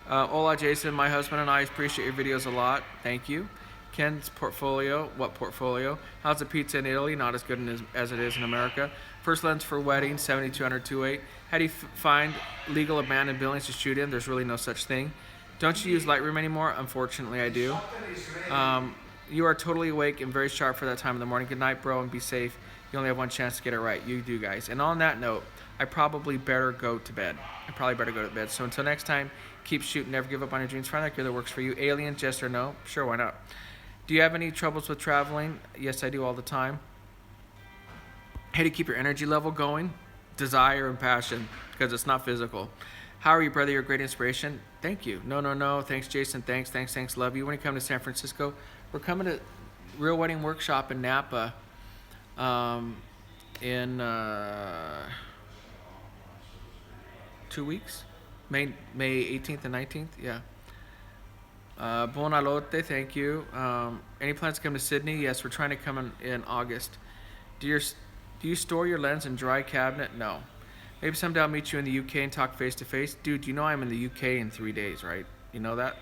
Hola, Jason. My husband and I appreciate your videos a lot. Thank you. Ken's portfolio. What portfolio? How's the pizza in Italy? Not as good as it is in America. First lens for wedding, 7200 2.8. How do you find legal abandoned buildings to shoot in? There's really no such thing. Don't you use Lightroom anymore? Unfortunately, I do. You are totally awake and very sharp for that time in the morning. Good night, bro, and be safe. You only have one chance to get it right. You do, guys. And on that note, I probably better go to bed. So until next time, keep shooting. Never give up on your dreams. Find that gear that works for you. Alien, yes or no? Sure, why not? Do you have any troubles with traveling? Yes, I do all the time. How do you keep your energy level going? Desire and passion, because it's not physical. How are you, brother? You're a great inspiration. Thank you. No. Thanks, Jason. Thanks. Love you. When you come to San Francisco, we're coming to Real Wedding Workshop in Napa in 2 weeks. May 18th and 19th. Yeah. Buonanotte. Thank you. Any plans to come to Sydney? Yes, we're trying to come in August. Do you store your lens in dry cabinet? No. Maybe someday I'll meet you in the UK and talk face to face. Dude, you know I'm in the UK in 3 days, right? You know that?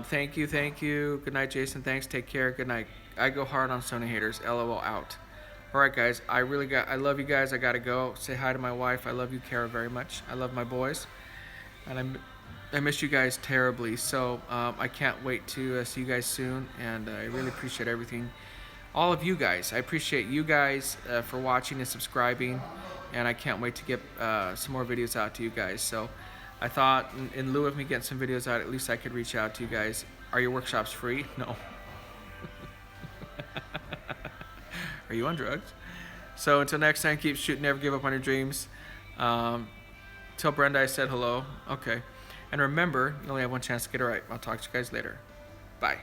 Thank you. Good night, Jason. Thanks. Take care. Good night. I go hard on Sony haters. LOL out. All right, guys. I love you guys. I gotta go. Say hi to my wife. I love you, Kara, very much. I love my boys, and I miss you guys terribly. So I can't wait to see you guys soon, and I really appreciate everything. All of you guys. I appreciate you guys for watching and subscribing, and I can't wait to get some more videos out to you guys. So I thought in lieu of me getting some videos out, at least I could reach out to you guys. Are your workshops free? No. Are you on drugs? So until next time, keep shooting, never give up on your dreams. Tell Brenda I said hello. Okay. And remember, you only have one chance to get it right. I'll talk to you guys later. Bye.